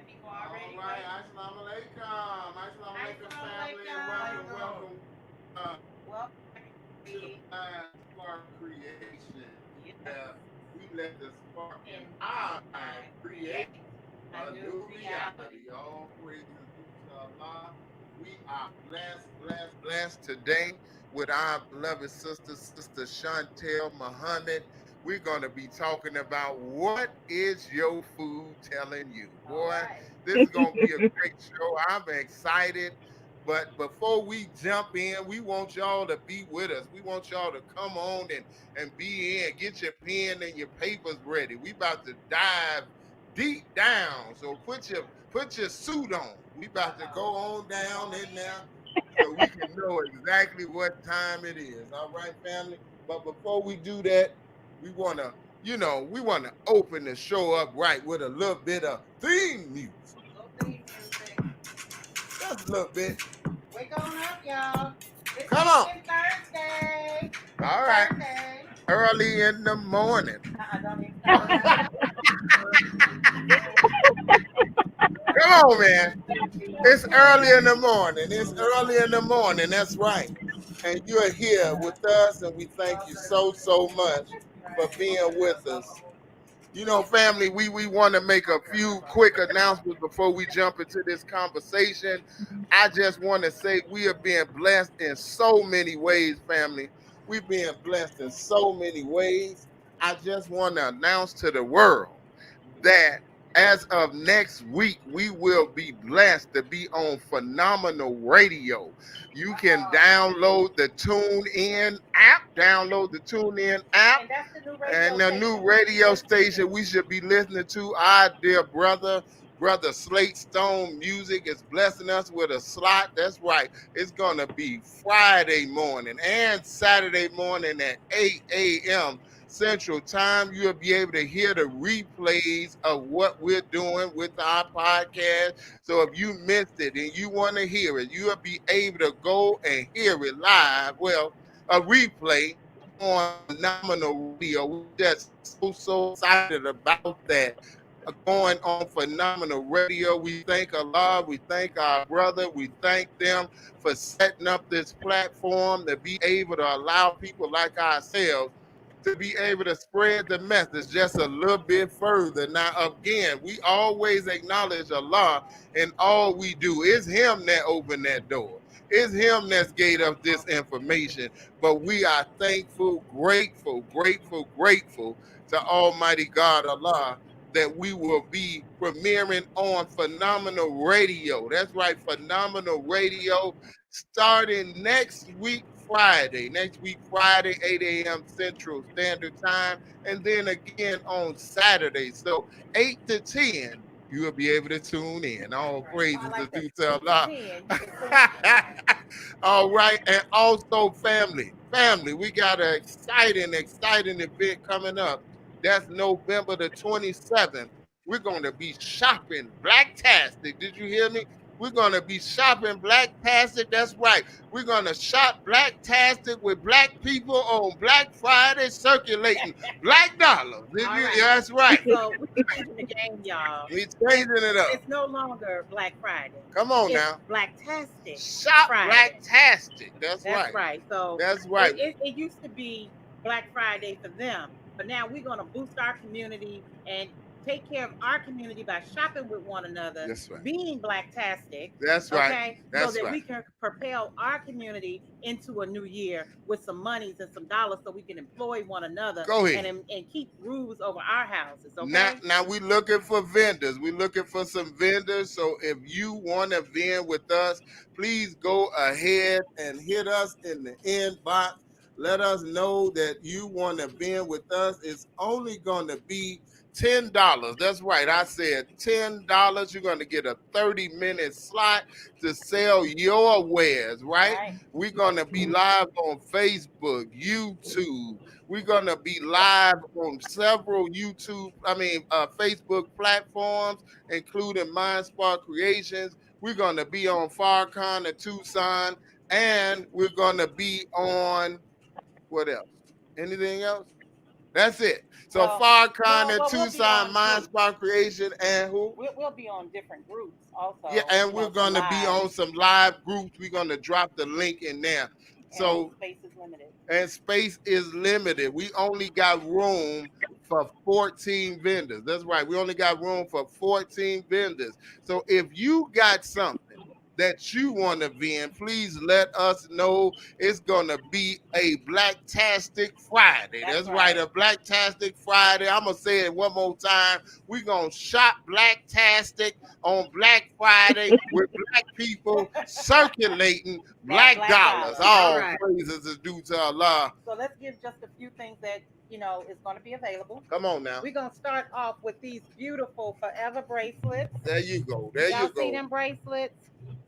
All right, assalamu alaikum. Assalamu alaikum, family, and welcome uh, to the Mind Spark Creation. Yeah, we let the spark in our mind create a new reality. All praises due to Allah. We are blessed today with our beloved Sister Shawntell Muhammad. We're going to be talking about what is your food telling you. Boy, this is going to be a great show. I'm excited. But before we jump in, we want y'all to be with us. We want y'all to come on and be in. Get your pen and your papers ready. We about to dive deep down. So put your suit on. We about to go on down in there so we can know exactly what time it is. All right, family. But before we do that, we wanna, we wanna open the show up right with a little bit of theme music. Just a little bit. Wake on up, y'all. It's Come on. Thursday. All right. Thursday. Early in the morning. Don't even start. Come on, man. It's early in the morning. It's early in the morning. That's right. And you're here with us, and we thank you so much for being with us. You know, family, we want to make a few quick announcements before we jump into this conversation. I just want to say we are being blessed in so many ways, family. We're being blessed in so many ways. I just want to announce to the world that as of next week, we will be blessed to be on Phenomenal Radio. You can download the TuneIn app, and the new radio station we should be listening to. Our dear brother Slate Stone Music is blessing us with a slot. That's right. It's gonna be Friday morning and Saturday morning at 8 a.m. Central Time. You'll be able to hear the replays of what we're doing with our podcast. So if you missed it and you want to hear it, you'll be able to go and hear it live. Well, a replay on Phenomenal Radio. We're just so excited about that. Going on Phenomenal Radio. We thank Allah. We thank our brother. We thank them for setting up this platform to be able to allow people like ourselves to be able to spread the message just a little bit further. Now, again, we always acknowledge Allah in all we do. It's Him that opened that door. It's Him that's gave us this information. But we are thankful, grateful to Almighty God, Allah, that we will be premiering on Phenomenal Radio. That's right, Phenomenal Radio, starting next week, Friday, 8 a.m. Central Standard Time, and then again on Saturday. So 8 to 10, you will be able to tune in. All praises are due to Allah. All right, and also family, we got an exciting event coming up. That's November the 27th. We're going to be shopping Blacktastic. Did you hear me? We're going to be shopping Blacktastic. That's right. We're going to shop Blacktastic with black people on Black Friday, circulating black dollars. Right. That's right. So we're changing the game, y'all. We're changing it up. It's no longer Black Friday. Come on now. Blacktastic. Shop Friday. Blacktastic. That's right. That's right. So that's right. It used to be Black Friday for them, but now we're going to boost our community and take care of our community by shopping with one another. That's right. Being Blacktastic. That's right. Okay? That's so that right. we can propel our community into a new year with some monies and some dollars so we can employ one another. Go ahead. And keep roofs over our houses. Okay. Now we're looking for vendors. We're looking for some vendors. So if you want to vend with us, please go ahead and hit us in the inbox. Let us know that you want to vend with us. It's only going to be $10. That's right. I said $10. You're going to get a 30-minute slot to sell your wares, right? We're going to be live on Facebook, YouTube. We're going to be live on several Facebook platforms, including MindSpark Creations. We're going to be on Farcon and Tucson, and we're going to be on, what else? Anything else? That's it. So Farrakhan and Tucson, Mind Spark Creation, and who? We'll be on different groups also. Yeah, and we're gonna be on some live groups. We're gonna drop the link in there. So space is limited. And space is limited. We only got room for 14 vendors. That's right. We only got room for 14 vendors. So if you got something that you want to vend, please let us know. It's gonna be a Blacktastic Friday. That's right, a Blacktastic Friday. I'm gonna say it one more time. We're gonna shop Blacktastic on Black Friday with black people circulating black dollars. All praises is due to Allah. So let's give just a few things that is going to be available. Come on now. We're going to start off with these beautiful Forever bracelets. There you go. There you go. See them bracelets?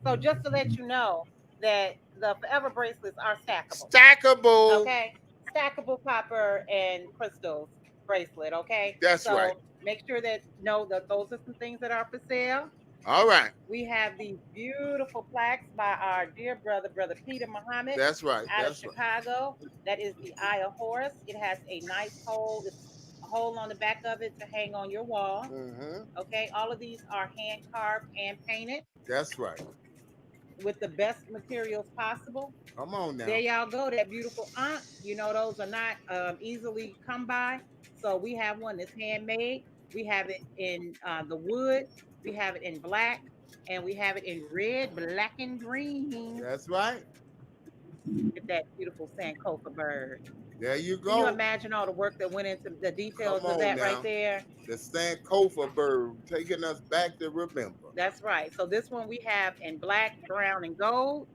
So just to let you know that the Forever bracelets are stackable. Stackable. Okay. Stackable copper and crystals bracelet. Okay. That's right. Make sure that those are some things that are for sale. All right. We have these beautiful plaques by our dear brother Peter Muhammad. That's right. Out of Chicago. That is the Eye of Horus. It has a nice hole. It's a hole on the back of it to hang on your wall. Mm-hmm. Okay. All of these are hand carved and painted. That's right. With the best materials possible. Come on now. There y'all go. That beautiful those are not easily come by. So we have one that's handmade. We have it in the wood. We have it in black, and we have it in red, black, and green. That's right. Look at that beautiful Sankofa bird. There you go. Can you imagine all the work that went into the details of that right there? The Sankofa bird taking us back to remember. That's right. So this one we have in black, brown, and gold.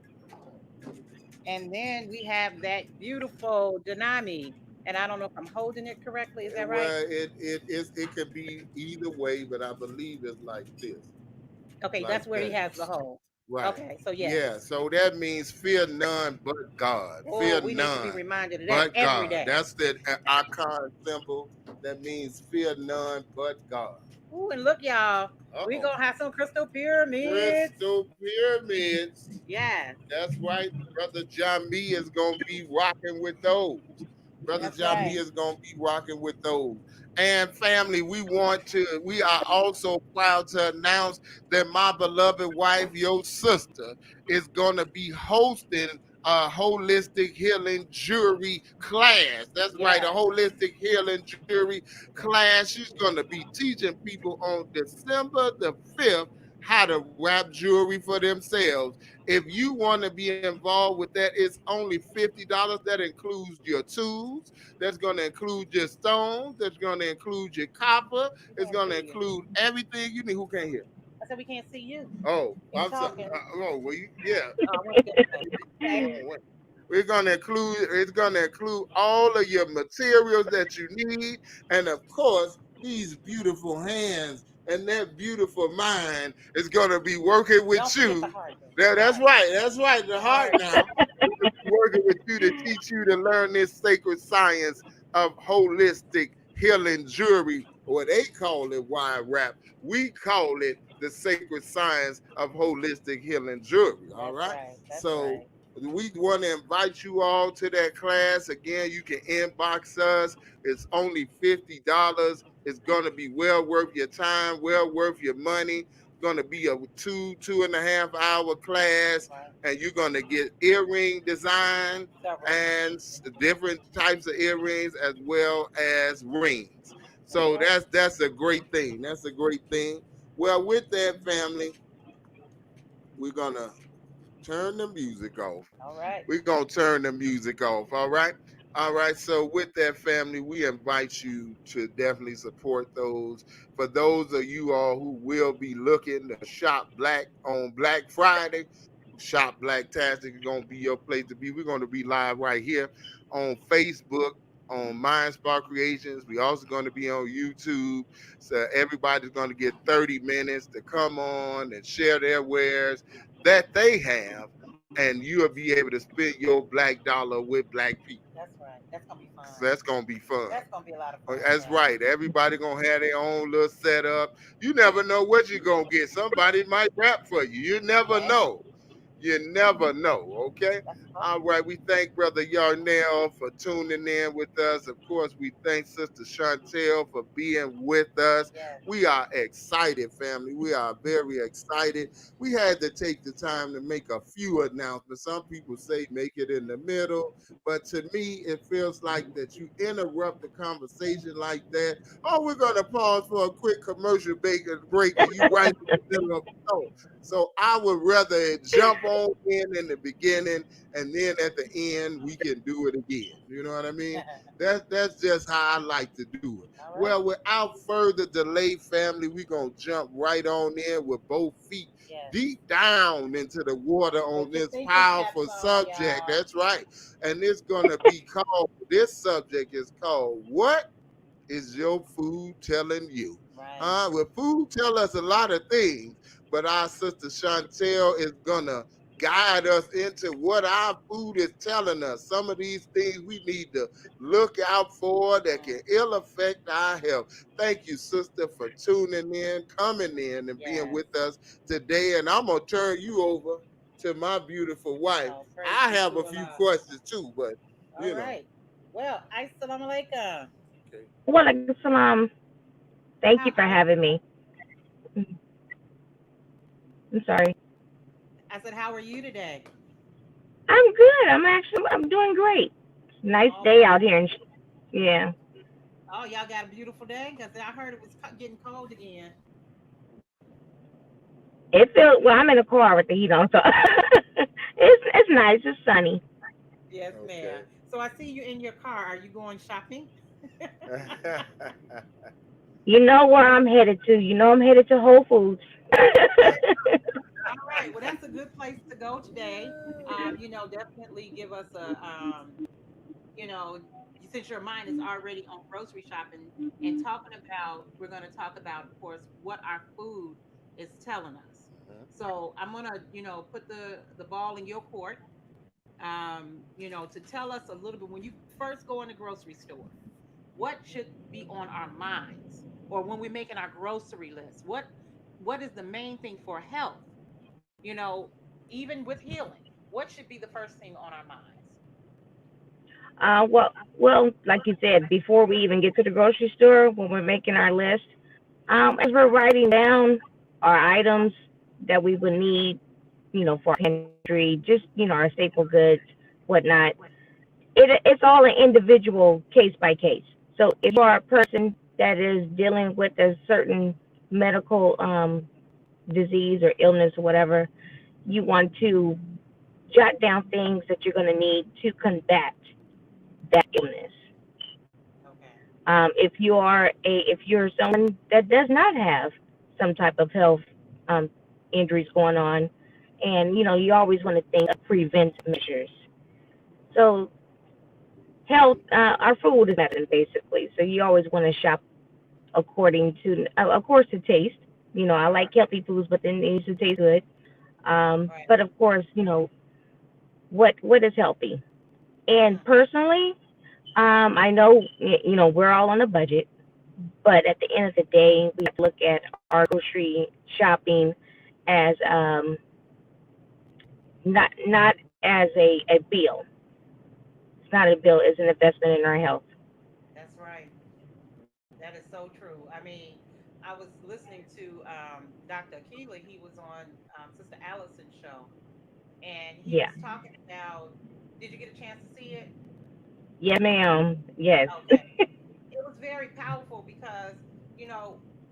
And then we have that beautiful Janami. And I don't know if I'm holding it correctly. Is that right? Well, it could be either way, but I believe it's like this. Okay, like that's where he has the hole. Right. Okay, so yes. Yeah, so that means fear none but God. Fear we none. Need to be reminded of that every day. That's the icon symbol that means fear none but God. Ooh, and look, y'all, we're going to have some crystal pyramids. Crystal pyramids. Yeah. That's right. Brother John B is going to be rocking with those. Brother John B is going to be rocking with those. And family, we are also proud to announce that my beloved wife, your sister, is going to be hosting a holistic healing jury class. That's right, a holistic healing jury class. She's going to be teaching people on December the 5th how to wrap jewelry for themselves. If you want to be involved with that, it's only $50. That includes your tools. That's going to include your stones. That's going to include your copper. It's going to include everything you need. Who can't hear? I said we can't see you. Oh, I'm sorry. We're gonna include. It's gonna include all of your materials that you need, and of course, these beautiful hands and that beautiful mind is gonna be working with you. That's right. That's right. The heart now working with you to teach you to learn this sacred science of holistic healing jewelry, or they call it wire wrap. We call it the sacred science of holistic healing jewelry. All right. So we want to invite you all to that class. Again, you can inbox us. It's only $50. It's going to be well worth your time, well worth your money. It's going to be a 2.5 hour class, and you're going to get earring design and different types of earrings as well as rings. So that's a great thing. That's a great thing. Well, with that, family, we're going to turn the music off. All right. We're going to turn the music off. All right. All right. So with that, family, we invite you to definitely support those. For those of you all who will be looking to shop black on Black Friday, Shop Blacktastic is going to be your place to be. We're going to be live right here on Facebook, on Mind Spark Creations. We're also going to be on YouTube. So everybody's going to get 30 minutes to come on and share their wares that they have, and you'll be able to spend your black dollar with black people. That's right. That's going to be fun. So that's going to be fun. That's going to be a lot of fun. That's right. Everybody going to have their own little setup. You never know what you're going to get. Somebody might rap for you. You never know. You never know, okay? That's All right, we thank Brother Yarnell for tuning in with us. Of course, we thank Sister Shawntell for being with us. yes. We are excited, family. We are very excited. We had to take the time to make a few announcements. Some people say make it in the middle, but to me, it feels like that you interrupt the conversation like that. Oh, we're going to pause for a quick commercial break, and you right in the middle of the show. So I would rather jump on in the beginning, and then at the end we can do it again. You know what I mean? That's just how I like to do it. All right. Well, without further delay, family, we're gonna jump right on in with both feet Yes. deep down into the water Put on your this thinking caps powerful on, subject. y'all. That's right. And it's gonna be called, this subject is called What is your food telling you? Right. Well, food tell us a lot of things, but our sister Shawntell is gonna guide us into what our food is telling us. Some of these things we need to look out for that can ill affect our health. Thank you, sister, for tuning in, coming in, and being Yes. with us today. And I'm gonna turn you over to my beautiful wife. Oh, praise I be have to a few Allah. questions too, but All you know. right. Well, assalamu alaikum. Okay. Walaikum salam. Thank How you for are having me. I'm sorry. I said, how are you today? I'm good. I'm doing great. Nice All day praise. out here. Yeah. Oh, y'all got a beautiful day? Because I heard it was getting cold again. It feels well. I'm in a car with the heat on, so it's nice. It's sunny. Yes, ma'am. Okay. So I see you in your car. Are you going shopping? You know where I'm headed to. You know I'm headed to Whole Foods. All right. Well, that's a good place to go today. Definitely give us you know, since your mind is already on grocery shopping and talking about, we're going to talk about, of course, what our food is telling us. So I'm going to, put the ball in your court, to tell us a little bit when you first go in the grocery store, what should be on our minds, or when we're making our grocery list, what is the main thing for health, you know, even with healing, what should be the first thing on our minds? Well, like you said, before we even get to the grocery store, when we're making our list, as we're writing down our items that we would need, for our pantry, just our staple goods, whatnot. It's all an individual case by case. So if you are a person that is dealing with a certain medical disease or illness or whatever, you want to jot down things that you're going to need to combat that illness. Okay. If you're someone that does not have some type of health um, injuries going on, and you always want to think of preventive measures. So health, our food is medicine basically. So you always want to shop according to, of course, to taste. I like healthy foods, but then it needs to taste good. Right. But of course, what is healthy. And Mm. personally, I know we're all on a budget, but at the end of the day, we have to look at our grocery shopping as not as a bill. It's not a bill; it's an investment in our health. That's right. That is so true. I mean, I was listening to Dr. Keeley. He was on Sister Allison's show, and he Yeah. was talking about. Did you get a chance to see it? Yeah, ma'am. Yes. Okay. It was very powerful because,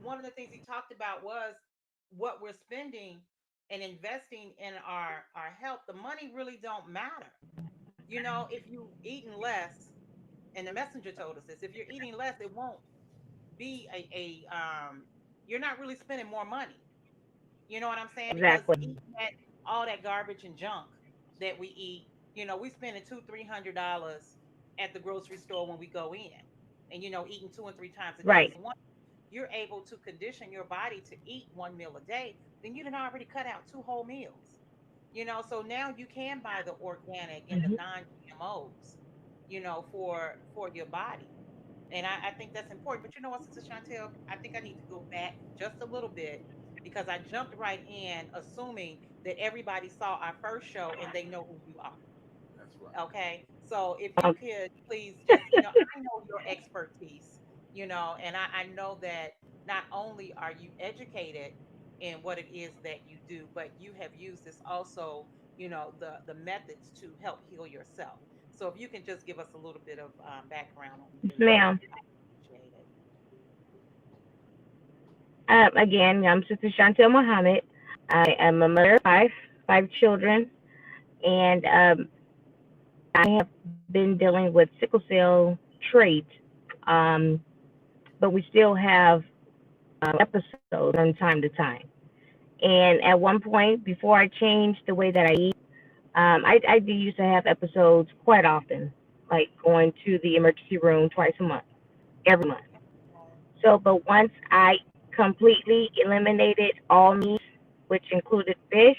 one of the things he talked about was what we're spending and investing in our health. The money really don't matter. If you eating less, and the messenger told us this, if you're eating less, it won't be you're not really spending more money. You know what I'm saying? Because Exactly. eating all that garbage and junk that we eat, we spending $200-300 at the grocery store when we go in, and eating two and three times a day. Right. So once you're able to condition your body to eat one meal a day, then you done already cut out two whole meals. So now you can buy the organic and the Hmm. non-GMOs, for your body. And I think that's important. But you know what, Sister Chantel, I think I need to go back just a little bit because I jumped right in assuming that everybody saw our first show and they know who you are. That's right. Okay. So if you could please just, I know your expertise, and I know that not only are you educated in what it is that you do, but you have used this also, the methods to help heal yourself. So if you can just give us a little bit of background on Yes, you, ma'am. I appreciate it. Again, I'm Sister Shawntell Muhammad. I am a mother of five children, and I have been dealing with sickle cell trait, um, but we still have episodes from time to time. And at one point, before I changed the way that I eat, I do used to have episodes quite often, like going to the emergency room twice a month, every month. So, but once I completely eliminated all meat, which included fish,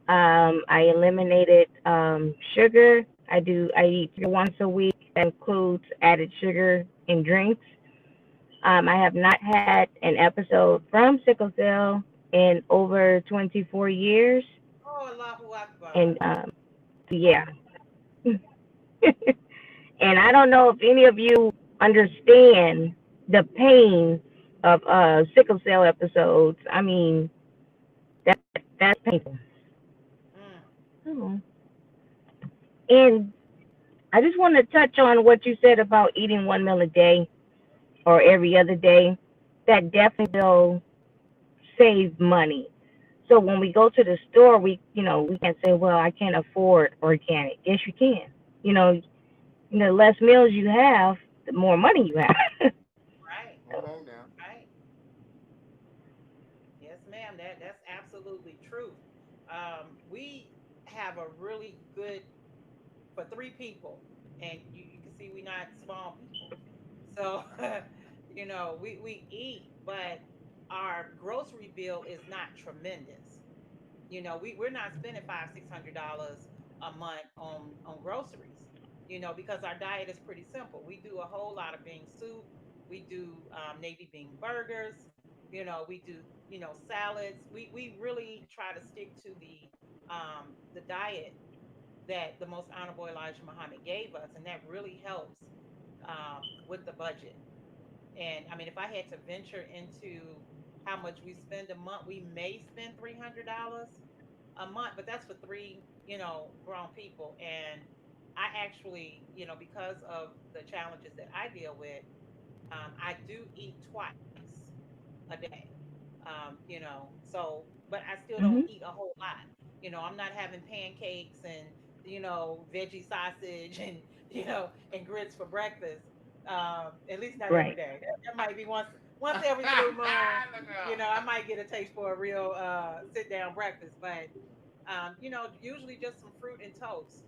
I eliminated sugar. I eat once a week. That includes added sugar in drinks. I have not had an episode from sickle cell in over 24 years, Oh, Allahu Akbar. and yeah. And I don't know if any of you understand the pain of sickle cell episodes. I mean, that that's painful. Mm. Oh. And I just want to touch on what you said about eating one meal a day or every other day. That definitely will save money. So when we go to the store, we can't say, well, I can't afford organic. Yes, you can. You know, the less meals you have, the more money you have. Right. Hold on now. Right. Yes, ma'am. That's absolutely true. We have a really good for three people, and you can see we're not small people. So, we eat, but our grocery bill is not tremendous. We're not spending $500-600 a month on groceries. Because our diet is pretty simple. We do a whole lot of bean soup. We do navy bean burgers. We do salads. We really try to stick to the diet that the most honorable Elijah Muhammad gave us, and that really helps with the budget. And I mean, if I had to venture into how much we spend a month, we may spend $300 a month, but that's for three, grown people. And I actually, because of the challenges that I deal with, I do eat twice a day. But I still don't Hmm. eat a whole lot. I'm not having pancakes and, veggie sausage and, and grits for breakfast. At least not every Right. day. That might be once every blue moon. Look I out. might get a taste for a real sit down breakfast, but usually just some fruit and toast,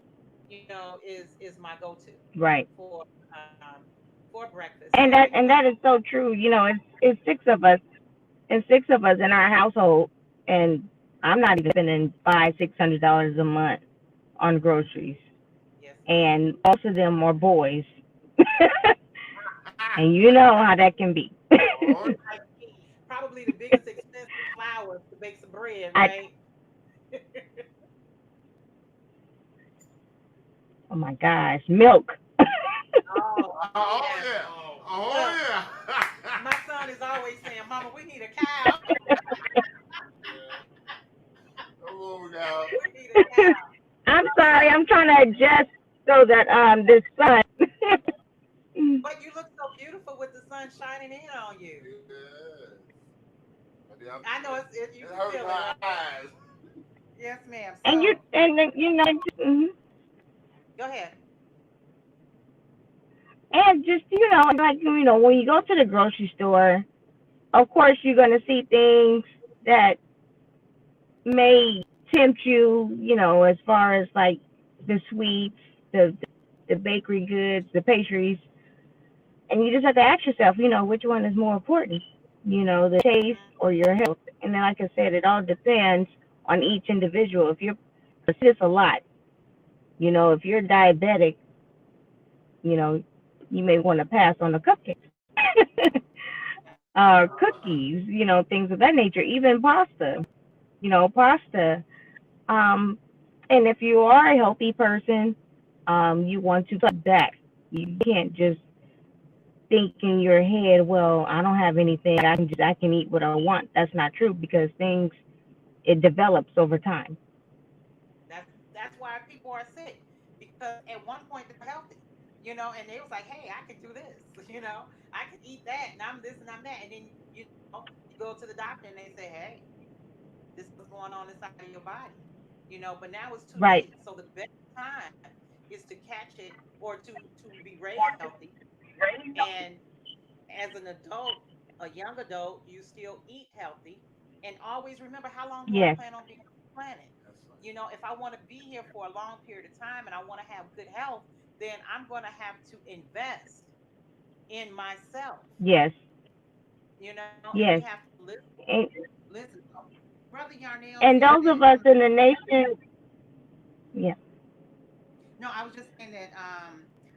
is my go to Right. for um for breakfast. And So, that is so true. It's six of us, and six of us in our household, and I'm not even spending $500-600 a month on groceries, yes, ma'am. and most of them are boys, and you know how that can be. Oh, Like, probably the biggest expense is flour to bake some bread, I right? Oh my gosh, milk. Oh, oh yes. yeah. Oh Look, yeah. my son is always saying, "Mama, we need a cow. Come on now. We need a cow." I'm sorry, So, I'm trying to adjust so that this sun. but you look so beautiful with the sun shining in on you. Yes. I know you It can hurts feel it, my right? eyes. Yes, ma'am. And you So, and then, mhm. go ahead. And just like when you go to the grocery store, of course you're gonna see things that may tempt you, as far as like the sweets, the bakery goods, the pastries, and you just have to ask yourself, which one is more important, the taste or your health. And then, like I said, it all depends on each individual. If you're this a lot, if you're diabetic, you know, you may want to pass on the cupcakes. Cookies, things of that nature, even pasta. Pasta. Um, and if you are a healthy person, you want to cut back. You can't just think in your head, well, I don't have anything. I can eat what I want. That's not true because things it develops over time. That's why people are sick because at one point they're healthy, and they was like, hey, I can do this, I can eat that, and I'm this and I'm that, and then you go to the doctor and they say, hey, this is what's going on inside of your body, but now it's too Right. late. So the best time is to catch it or to be raised healthy, and as an adult, a young adult, you still eat healthy, and always remember, how long do I Yes. plan on being on the planet? That's right. If I want to be here for a long period of time and I want to have good health, then I'm going to have to invest in myself, Yes. and we Yes. have to And, listen. Brother Yarnell and said those that of us in the nation, yeah. no, I was just saying that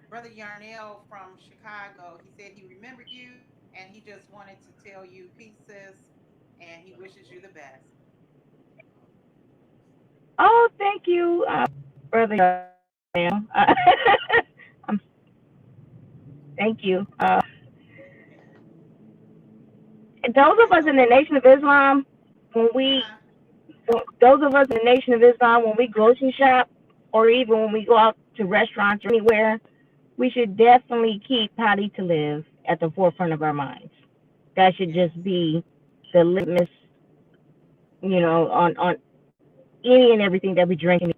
Brother Yarnell from Chicago, he said he remembered you and he just wanted to tell you peace, sis, and he wishes you the best. Oh, thank you, brother. Now, um, thank you. And those Okay, of us in so the Nation of Islam, when we, uh-huh. those of us in the Nation of Islam, when we grocery shop, or even when we go out to restaurants or anywhere, we should definitely keep how to live at the forefront of our minds. That should Yes, just be the litmus, on any and everything that we drink and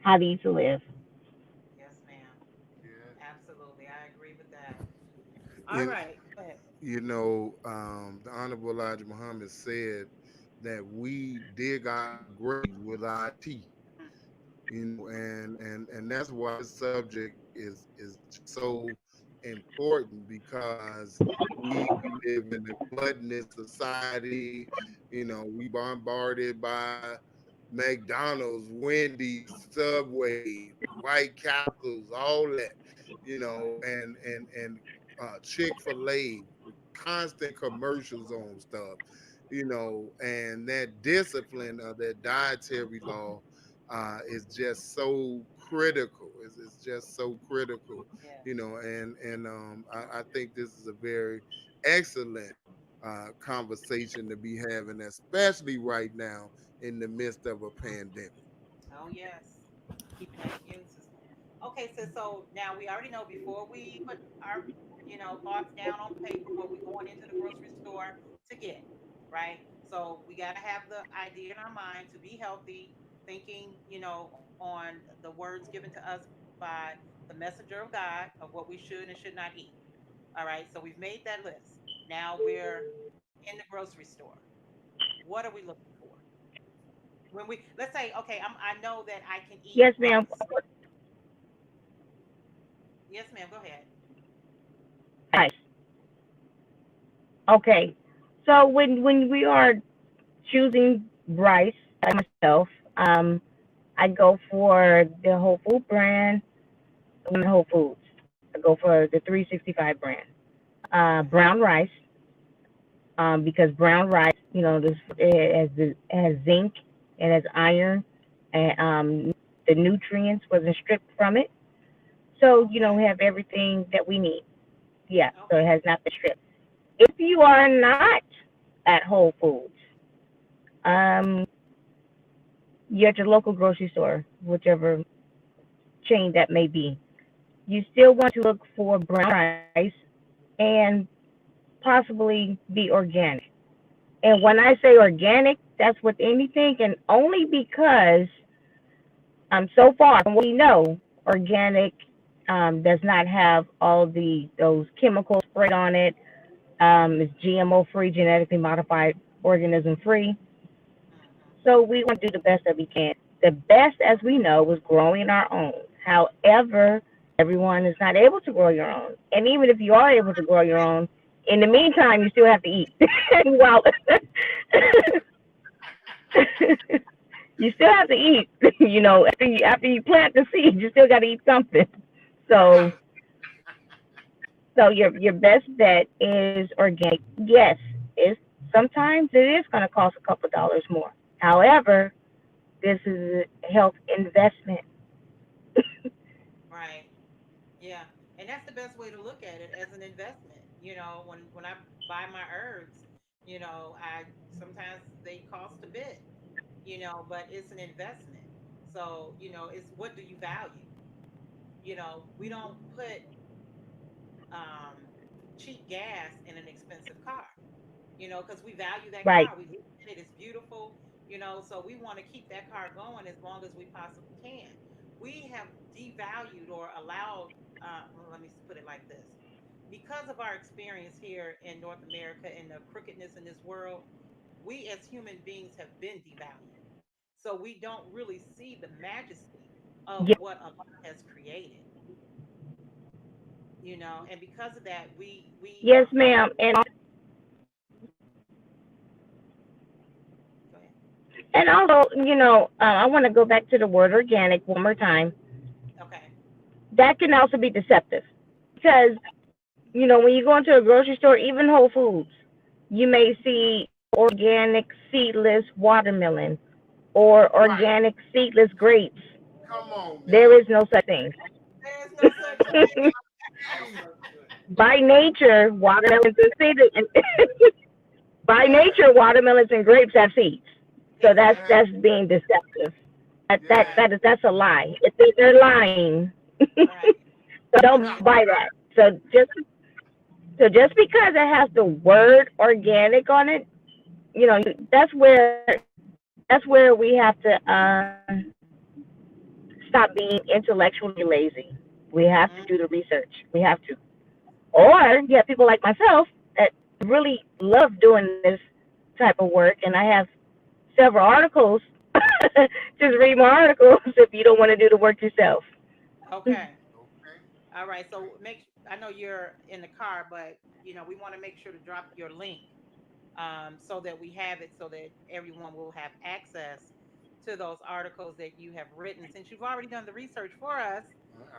how to live. yes, ma'am. Yeah. Absolutely. I agree with that. All You, right. Go ahead. the Honorable Elijah Muhammad said that we dig our graves with our teeth. And that's why this subject is so important because we live in a gluttonous society. We bombarded by McDonald's, Wendy's, Subway, White Castles, all that. And Chick-fil-A, constant commercials on stuff. And that discipline of that dietary law is just so critical. It's just so critical, Yes. and I think this is a very excellent conversation to be having, especially right now in the midst of a pandemic. Oh, yes. Keeping that immune system. Okay, so now we already know before we put our, thoughts down on paper what we're going into the grocery store to get, right? So we got to have the idea in our mind to be healthy, thinking, on the words given to us by the messenger of God of what we should and should not eat. All right, so we've made that list. Now we're in the grocery store. What are we looking for? When we let's say, okay, I know that I can eat Yes, ma'am. rice. Yes, ma'am. Go ahead. Nice. Okay. So when we are choosing rice, like myself, I go for the Whole Food brand, Whole Foods. I go for the 365 brand. Okay. Brown rice, because brown rice, it has zinc, it has iron, and the nutrients wasn't stripped from it. So, Okay. we have everything that we need. Yeah, so it Okay. has not been stripped. If you are not at Whole Foods, um, you're at your local grocery store, whichever chain that may be. You still want to look for brown rice and possibly be organic. And when I say organic, that's with anything, and only because so far from what we know, organic does not have all those chemicals sprayed on it. It's GMO free, genetically modified organism free. Mm-hmm. So we want to do the best that we can. The best, as we know, is growing our own. However, everyone is not able to grow your own. And even if you are able to grow your own, in the meantime, you still have to eat. Well, you still have to eat. After you plant the seed, you still got to eat something. So, so your best bet is organic. Yes, it's sometimes it is going to cost a couple dollars more. However, This is a health investment. Right. Yeah. And that's the best way to look at it, as an investment. When I buy my herbs, I sometimes they cost a bit, but it's an investment. So, it's what do you value? We don't put um cheap gas in an expensive car, because we value that Right. car. We look at it, it's beautiful, so we want to keep that car going as long as we possibly can. We have devalued or allowed, well, let me put it like this, because of our experience here in North America and the crookedness in this world, we as human beings have been devalued. So we don't really see the majesty of Ye- what Allah has created, and because of that, we Yes, are focused. ma'am. Go ahead. And also, I want to go back to the word organic one more time. Okay. That can also be deceptive because, when you go into a grocery store, even Whole Foods, you may see organic seedless watermelon or Right. organic seedless grapes. Come on There now. is no such thing. There's no such thing. By nature, watermelons and seeds, by Yes. nature, watermelons and grapes have seeds. So that's Yes. Exactly. that's being deceptive. Yes. That's a lie. If they're lying, Right. so don't buy that. So just because it has the word organic on it, that's where we have to stop being intellectually lazy. We have to Mm, do the research. We have to. Or you have people like myself that really love doing this type of work, and I have several articles. Just read my articles if you don't want to do the work yourself. okay. Okay. All right. So I know you're in the car, but we want to make sure to drop your link, so that we have it, so that everyone will have access to those articles that you have written. Since you've already done the research for us,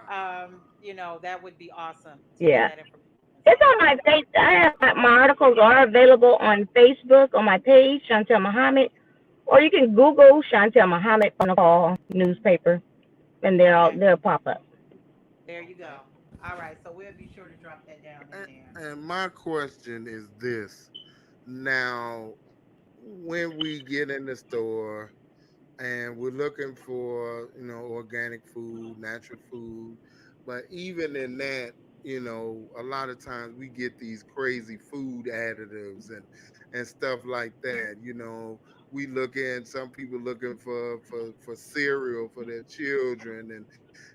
that would be awesome to get Yeah, that information. it's So, on my face. I have my articles are available on Facebook on my page, Shawntell Muhammad, or you can Google Shawntell Muhammad on the call newspaper, and okay, they'll pop up. there you Okay. go. All right. So we'll be sure to drop that down in And, there. and my question is this. Now, when we get in the store and we're looking for, organic food, natural food, but even in that, a lot of times we get these crazy food additives and stuff like that. We look in, some people looking for cereal for their children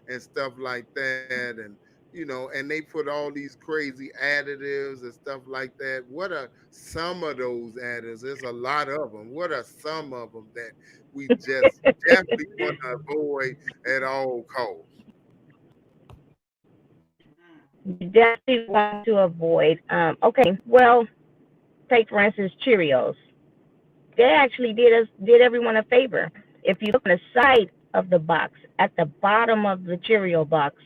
and stuff like that, and they put all these crazy additives and stuff like that. What are some of those additives? There's a lot of them. What are some of them that we just definitely want to avoid at all costs? Mm, You definitely want to avoid. Okay, well, take for instance Cheerios. They actually did everyone a favor. If you look on the side of the box, at the bottom of the Cheerio box,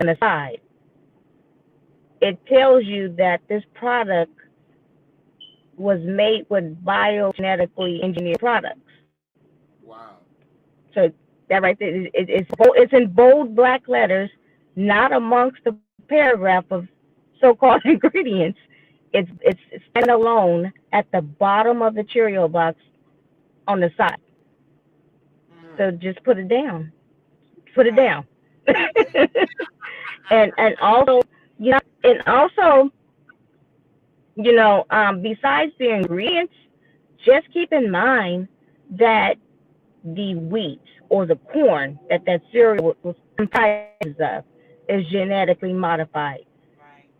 on the side, it tells you that this product was made with biogenetically engineered products. Wow. So that right there, it's in bold black letters, not amongst the paragraph of so-called ingredients. It's standalone at the bottom of the Cheerio box on the side. mm, So Hmm. just put it down. Put it right. down. And also, and also, besides the ingredients, just keep in mind that the wheat or the corn that cereal was comprises of is genetically modified. Right.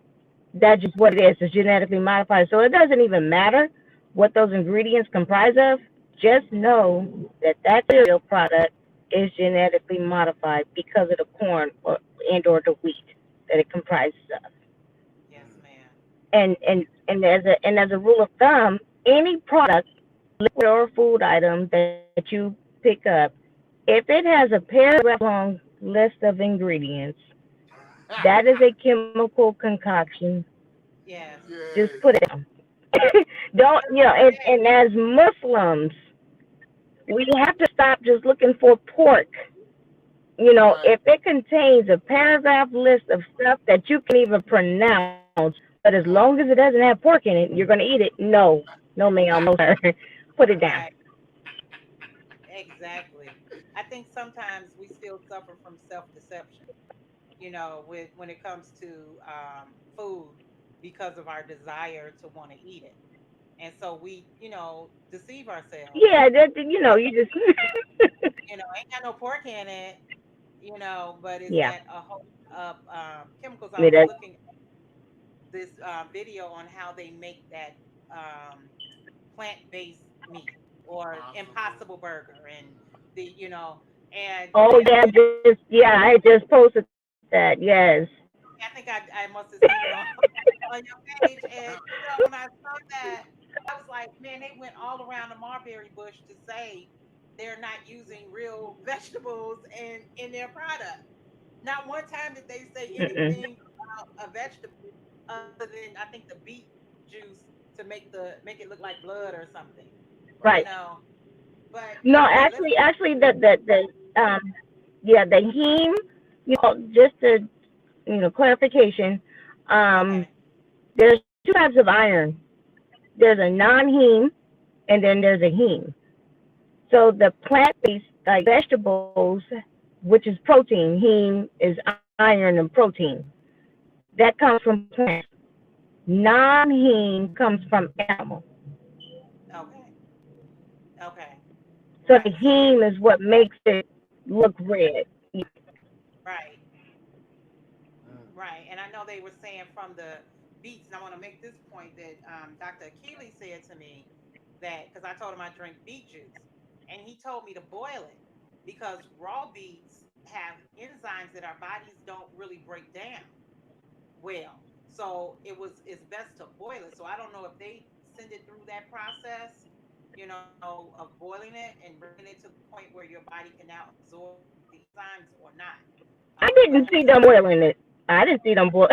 That's just what it is. It's genetically modified. So it doesn't even matter what those ingredients comprise of. Just know that cereal product is genetically modified because of the corn or the wheat that it comprises of. Yes, Hmm. ma'am. And as a rule of thumb, any product, liquid or food item that you pick up, if it has a paragraph long list of ingredients, that is a chemical concoction. Yes. Just Yes. put it down. Don't, and as Muslims, we have to stop just looking for pork. You know, Right. if it contains a paragraph list of stuff that you can even pronounce, but as long as it doesn't have pork in it, you're going to eat it. No, no, ma'am, no, sir. Put it down. Right. Exactly. I think sometimes we still suffer from self-deception, when it comes to food because of our desire to want to eat it. And so we, deceive ourselves. Yeah, you just, Ain't got no pork in it, but it's yeah, got a whole of chemicals. I it was does. looking at this video on how they make that um, plant-based meat or Possible. impossible burger and and Oh, yeah, yeah, I just posted that. Yes. I think I must have seen it on on your page. And when I saw that, I was like, man, they went all around the mulberry bush to say they're not using real vegetables in their product. Not one time did they say Mm-mm. anything about a vegetable other than I think the beet juice to make it look like blood or something, you Right. know. But No, anyway, let's actually, yeah, the heme, just to, clarification, um, okay, there's two types of iron. There's a non-heme, and then there's a heme. So the plant-based, like vegetables, which is protein, heme is iron and protein. That comes from plants. Non-heme comes from animal. okay, okay, So the right. So they heme is what makes it look red. right. Mm. Right. And I know they were saying from the beets, and I want to make this point that Dr. Keeley said to me that because I told him I drink beet juice, and he told me to boil it because raw beets have enzymes that our bodies don't really break down well. So it's best to boil it. So I don't know if they send it through that process, of boiling it and bringing it to the point where your body can now absorb the enzymes or not. I But didn't with see them boiling it. I didn't see them boil.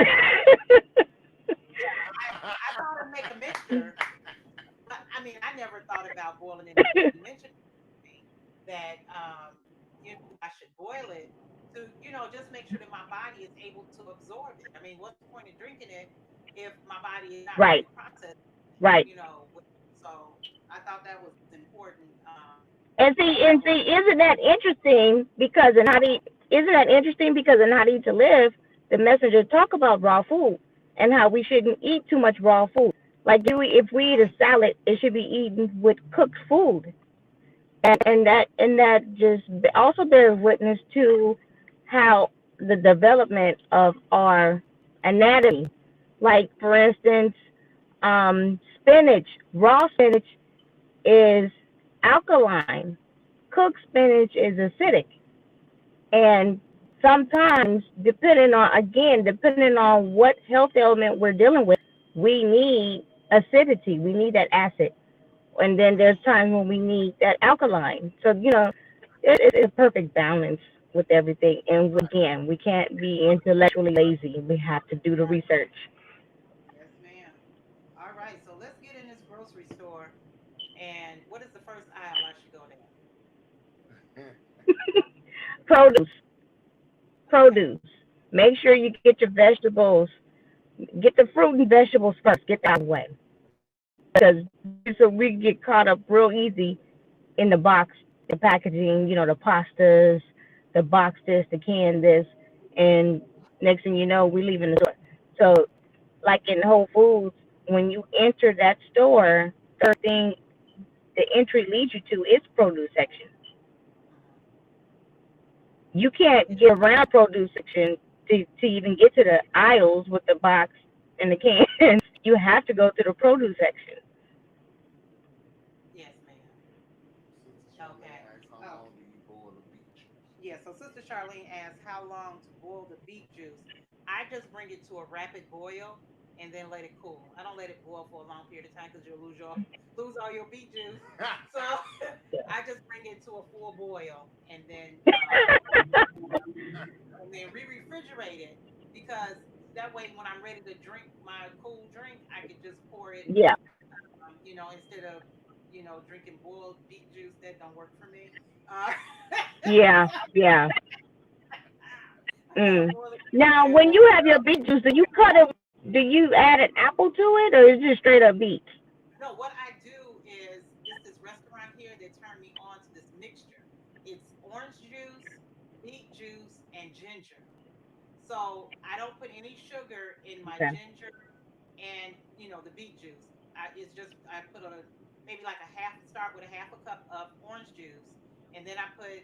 yeah, I thought it'd make a mixture, but I mean, I never thought about boiling it until he mentioned to me that I should boil it to just make sure that my body is able to absorb it. I mean, what's the point of drinking it if my body is not Right, really processing it? right. So I thought that was important. And see, isn't that interesting because in How to Eat to Live, the messenger talk about raw food and how we shouldn't eat too much raw food. Like if we eat a Right, salad, it should be eaten with cooked food, and that just also bears witness to how the development of our anatomy. Like for instance, spinach, raw spinach is alkaline. Cooked spinach is acidic. And sometimes, depending on what health element we're dealing with, we need acidity. We need that acid. And then there's right, times when we need that alkaline. So, it's a perfect balance with everything. And again, we can't be intellectually lazy. We have to do the right. research. Yes, ma'am. All right, so let's get in this grocery store. And what is the first aisle I should go down? Produce, Okay. produce. Make sure you get your vegetables. Get the fruit and vegetables first. Get that out of the way. Because so we get caught up real easy in the box, the packaging, the pastas, the box this, the can this, and next thing you know, we leave in the store. So, like in Whole Foods, when you enter that store, first thing the entry leads you to is produce section. Hmm. You can't get around produce section to even get to the aisles with the box and the can. You have to go to the produce section. Yes, ma'am. Sister Charlene Okay. asks, how Oh, long do you boil a beet juice? yeah. So Sister Charlene asked how long to boil the beet juice. I just bring it to a rapid boil and then let it cool. I don't let it boil for a long period of time because you'll lose all your beet juice. So I just bring it to a full boil and then re-refrigerate it because that way when I'm ready to drink my cool drink, I could just pour it Yeah, instead of, drinking boiled beet juice. That don't work for me. Uh, Yeah, yeah. I gotta Mm. boil it. Now, And when you have your beet juice, do you cut it? Do you add an apple to it, or is it just straight up beets? no, what I do is it's this restaurant here that turned me on to this mixture. It's orange juice, beet juice, and ginger. So I don't put any sugar in my Okay. ginger and the beet juice. It's just I put a maybe like a half. Start with a half a cup of orange juice, and then I put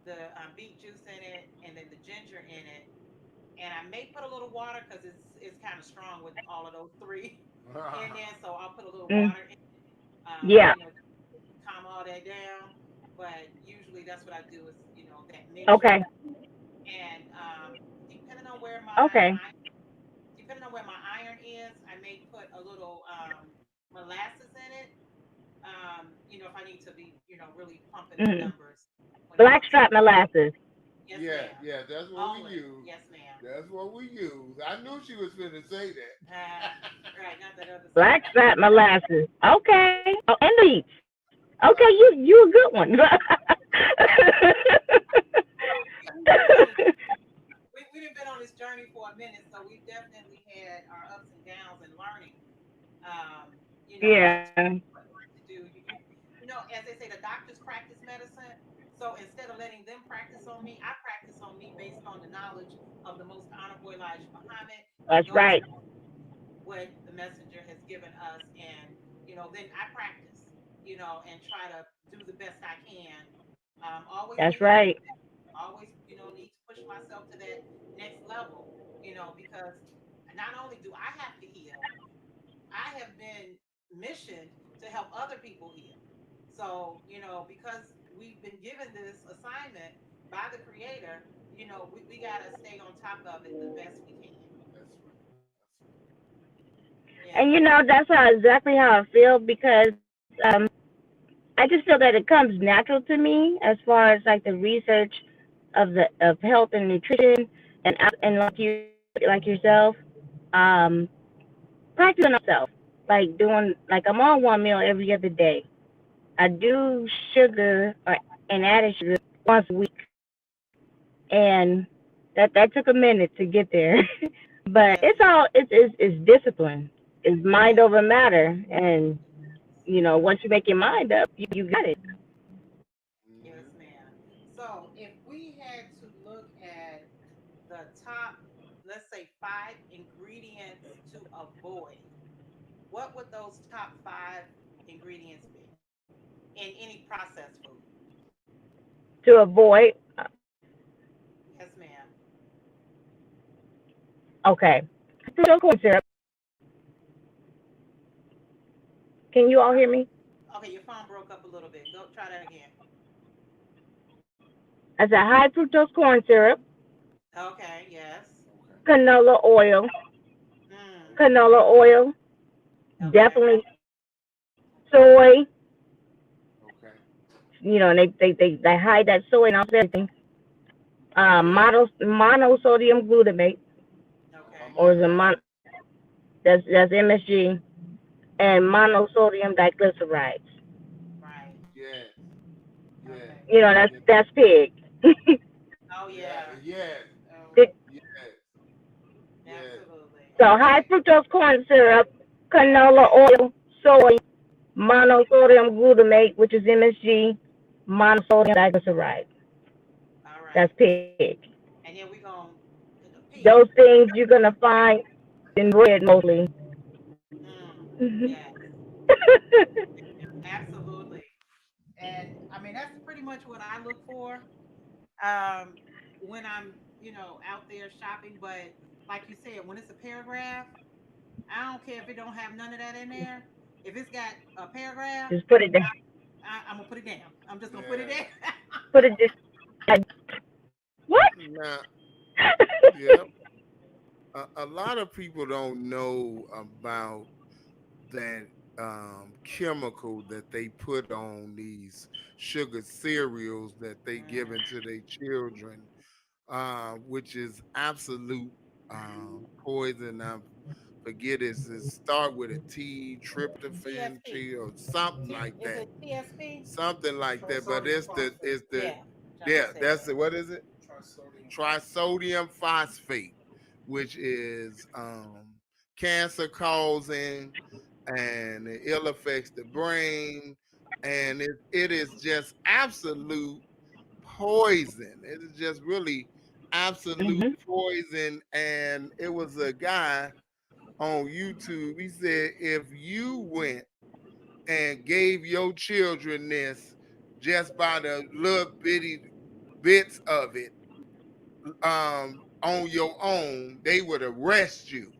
the beet juice in it, and then the ginger in it, and I may put a little water because it's kind of strong with all of those three in there. So I'll put a little Mm. water in, Yeah. calm all that down. But usually that's what I do is that Okay. mixture, and depending on where Okay. depending on where my iron is, I may put a little molasses in it. If I need to be, really pumping the Mm. numbers when it comes to Blackstrap molasses. yes, Yeah, ma'am. yeah, that's what we Always, use. yes, ma'am. That's what we use. I knew she was finna say that. Right, not that other stuff. Blackstrap molasses. Okay. Oh, and the beets. Okay, Uh, you a good one. So we've been on this journey for a minute, so we've definitely had our ups and downs and learning. What Yeah. to do. As they say, the doctors practice medicine. So instead of letting them practice on me, I practice on me based on the knowledge of the Most Honorable Elijah Muhammad and That's those right. who what the messenger has given us, and then I practice, and try to do the best I can. Always That's need to do right. always need to push myself to that next level, because not only do I have to heal, I have been missioned to help other people heal. So, because we've been given this assignment by the creator, we got to stay on top of it the best we can. that's right. Yes, And that's exactly how I feel because I just feel that it comes natural to me as far as like the research of health and nutrition and like yourself, um, practicing myself, like doing like I'm on one meal every other day. I do sugar and added sugar once a week, and that took a minute to get there, but yes, it's discipline. It's mind yes, over matter, and once you make your mind up, you got it. yes, Hmm. ma'am. So, if we had to look at the top, let's say, five ingredients to avoid, what would those top five ingredients be in any processed food? To avoid. Yes, ma'am. Okay, fructose corn syrup. Can you all hear me? Okay, your phone broke up a little bit. Go try that again. I said high fructose corn syrup, Okay, yes. Okay. canola oil, Mm, canola oil, okay. definitely soy. Okay. And they hide that soy and everything. Yeah. Monosodium glutamate, I'm Okay. or on is it that. that's MSG, and monosodium diglycerides. Right. Yes. Yes. Okay. Yes. That's pig. Oh Yeah. yeah. Yes. Oh, Yes. Yes. absolutely. So high Okay. fructose corn syrup, canola Okay. oil, soy, monosodium glutamate, which is MSG, monosodium diglyceride. All right. That's pig. And then we're going to the Those pig. things you're gonna find in bread mostly. Mm, yes. Absolutely. And I mean that's pretty much what I look for um when I'm, out there shopping, but like you said, when it's a paragraph, I don't care if it don't have none of that in there. If it's got a paragraph, Just put it there. I'm gonna put it down. I'm just gonna put it Yeah. there. Put it just what? Now, yeah, a lot of people don't know about that chemical that they put on these sugar cereals that they give Mm, into their children, which is absolute poison. I've forget it start with a T, tryptophan TSP. T, or something like Is that. it TSP? Something like that. But Yeah. Johnny yeah, said that's that. it. What is it? Trisodium phosphate, which is cancer causing, and it ill affects the brain, and it is just absolute poison. It is just really absolute Mhm. poison. And it was a guy on YouTube. He said, if you went and gave your children this just by the little bitty bits of it on your own, they would arrest you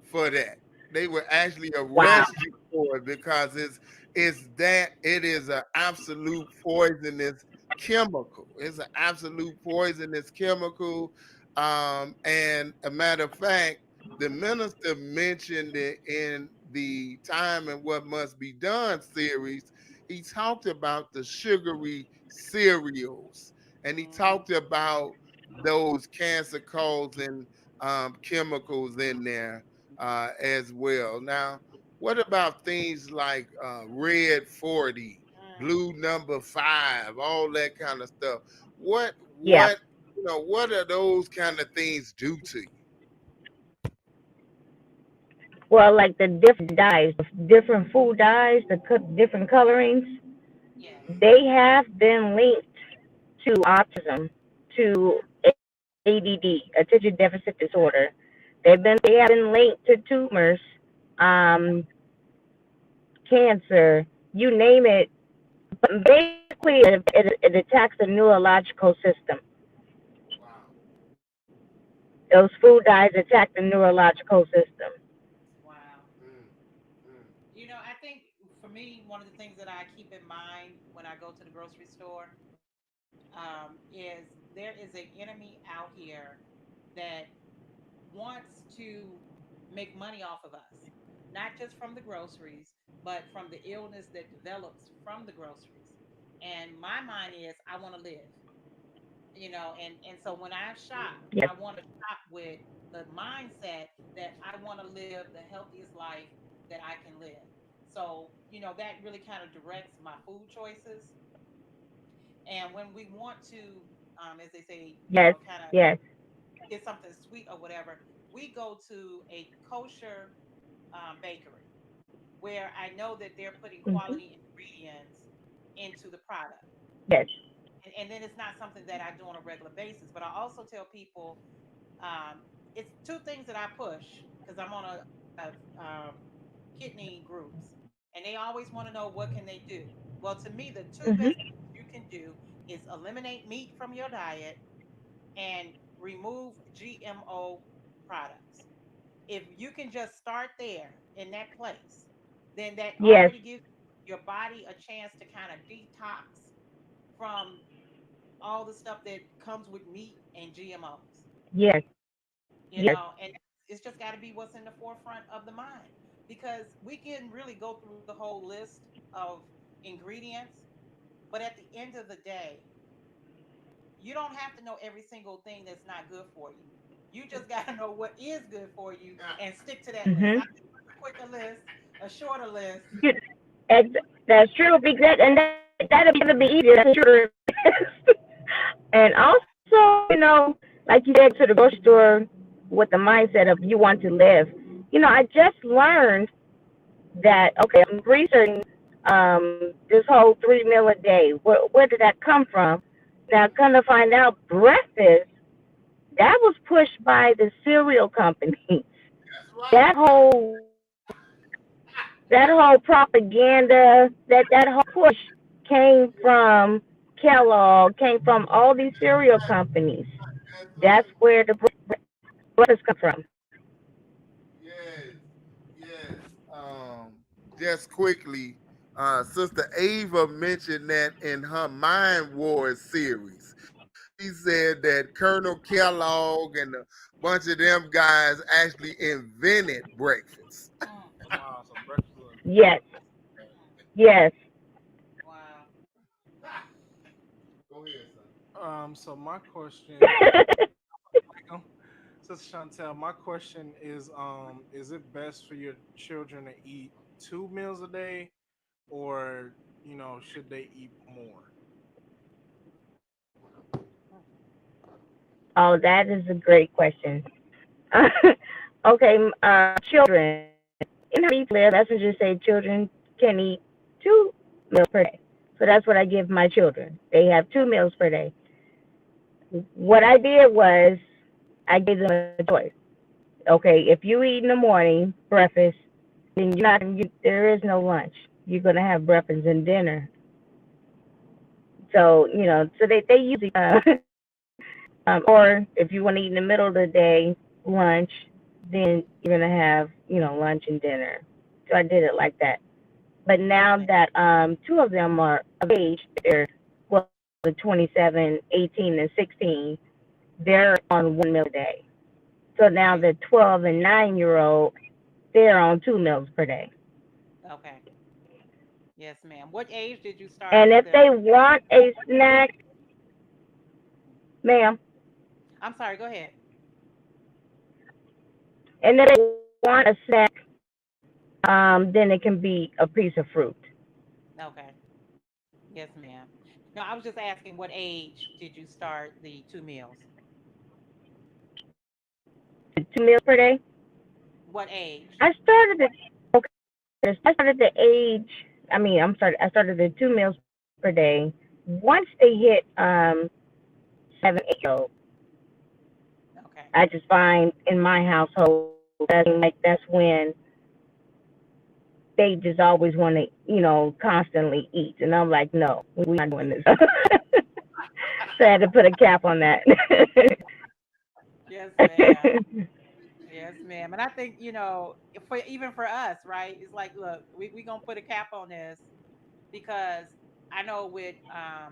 for that. They would actually Wow. arrest you for it because it is an absolute poisonous chemical. It's an absolute poisonous chemical. And a matter of fact, the minister mentioned it in the Time and What Must Be Done series. He talked about the sugary cereals, and he talked about those cancer causing chemicals in there as well. Now, what about things like red 40, blue number 5, all that kind of stuff? Yeah. What what are those kind of things do to you? Well, like the different dyes, different food dyes, different colorings, Yes. they have been linked to autism, to ADD, attention deficit disorder. They have been linked to tumors, um, cancer, you name it. But basically, it attacks the neurological system. Wow. Those food dyes attack the neurological system. Wow. Mm, mm, I think for me, one of the things that I keep in mind when I go to the grocery store is there is an enemy out here that wants to make money off of us, not just from the groceries, but from the illness that develops from the groceries. And my mind is, I want to live, and so when I shop, Yes, I want to shop with the mindset that I want to live the healthiest life that I can live. So, that really kind of directs my food choices. And when we want to, as they say, yes, kind of yes. get something sweet or whatever, we go to a kosher bakery where I know that they're putting Hmm. quality ingredients into the product. Yes. And then it's not something that I do on a regular basis. But I also tell people it's two things that I push because I'm on a lot of kidney groups, and they always want to know what can they do. Well, to me, the two Hmm. best things you can do is eliminate meat from your diet and remove GMO products. If you can just start there in that place, then that Yes. already gives your body a chance to kind of detox from all the stuff that comes with meat and GMOs. Yes. Yes. And it's just got to be what's in the forefront of the mind because we can really go through the whole list of ingredients, but at the end of the day, you don't have to know every single thing that's not good for you. You just got to know what is good for you and stick to that list. Hmm. Not a quicker list, a shorter list. That's true because that'll be easier. That's true. And also, like you said, to the grocery store with the mindset of you want to live. I just learned that okay, I'm researching this whole 3 meal a day. Where did that come from? Now, come to find out, breakfast that was pushed by the cereal company. that's right. That whole propaganda, that whole push came from Kellogg, came from all these cereal companies. That's That's right. where the breakfast come from. Yes, yes. Just quickly, Sister Ava mentioned that in her Mind Wars series. She said that Colonel Kellogg and a bunch of them guys actually invented breakfast. Mm, Yes, mm, yes. wow. Go ahead, son. Sister Chantel, my question is it best for your children to eat 2 meals a day, or should they eat more? Oh, that is a great question. Okay, children. In how we live, messengers say children can eat 2 meals per day. So that's what I give my children. They have 2 meals per day. What I did was I gave them a choice. Okay, if you eat in the morning breakfast, then there is no lunch. You're gonna have breakfast and dinner. So so they usually or if you want to eat in the middle of the day lunch, then you're gonna have lunch and dinner. So I did it like that. But now that two of them are of age, they're well, the 27, 18, and 16, they're on 1 meal a day. So now Okay. the 12 and 9 year old, they're on 2 meals per day. Okay. Yes, ma'am. What age did you start And if the? they want a snack, ma'am, I'm sorry. Go ahead. and if they want a snack, then it can be a piece of fruit. Okay. Yes, ma'am. No, I was just asking what age did you start the 2 meals? 2 meals per day. What age? I started it. Okay, I started the age. I mean, I'm sorry. I started the 2 meals per day. Once they hit 7, 8 years old, Okay. I just find in my household that's when they just always want to, constantly eat, and I'm like, no, we're not doing this. So I had to put a cap on that. Yes, ma'am. Yes, ma'am. And I think, for even for us, right? It's like, look, we gonna put a cap on this because I know with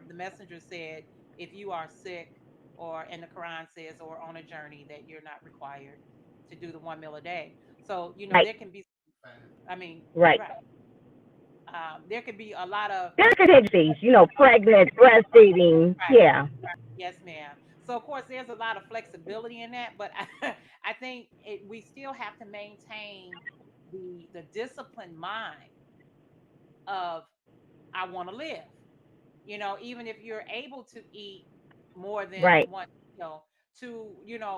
the messenger said if you are sick or and the Quran says or on a journey that you're not required to do the 1 meal a day. So, Right, there can be I mean, right. right. There could be a lot of There's contingencies, pregnant, breastfeeding. right. Yeah, Yes, ma'am. So of course there's a lot of flexibility in that, but I think we still have to maintain the disciplined mind of I want to live. Even if you're able to eat more than right. one, to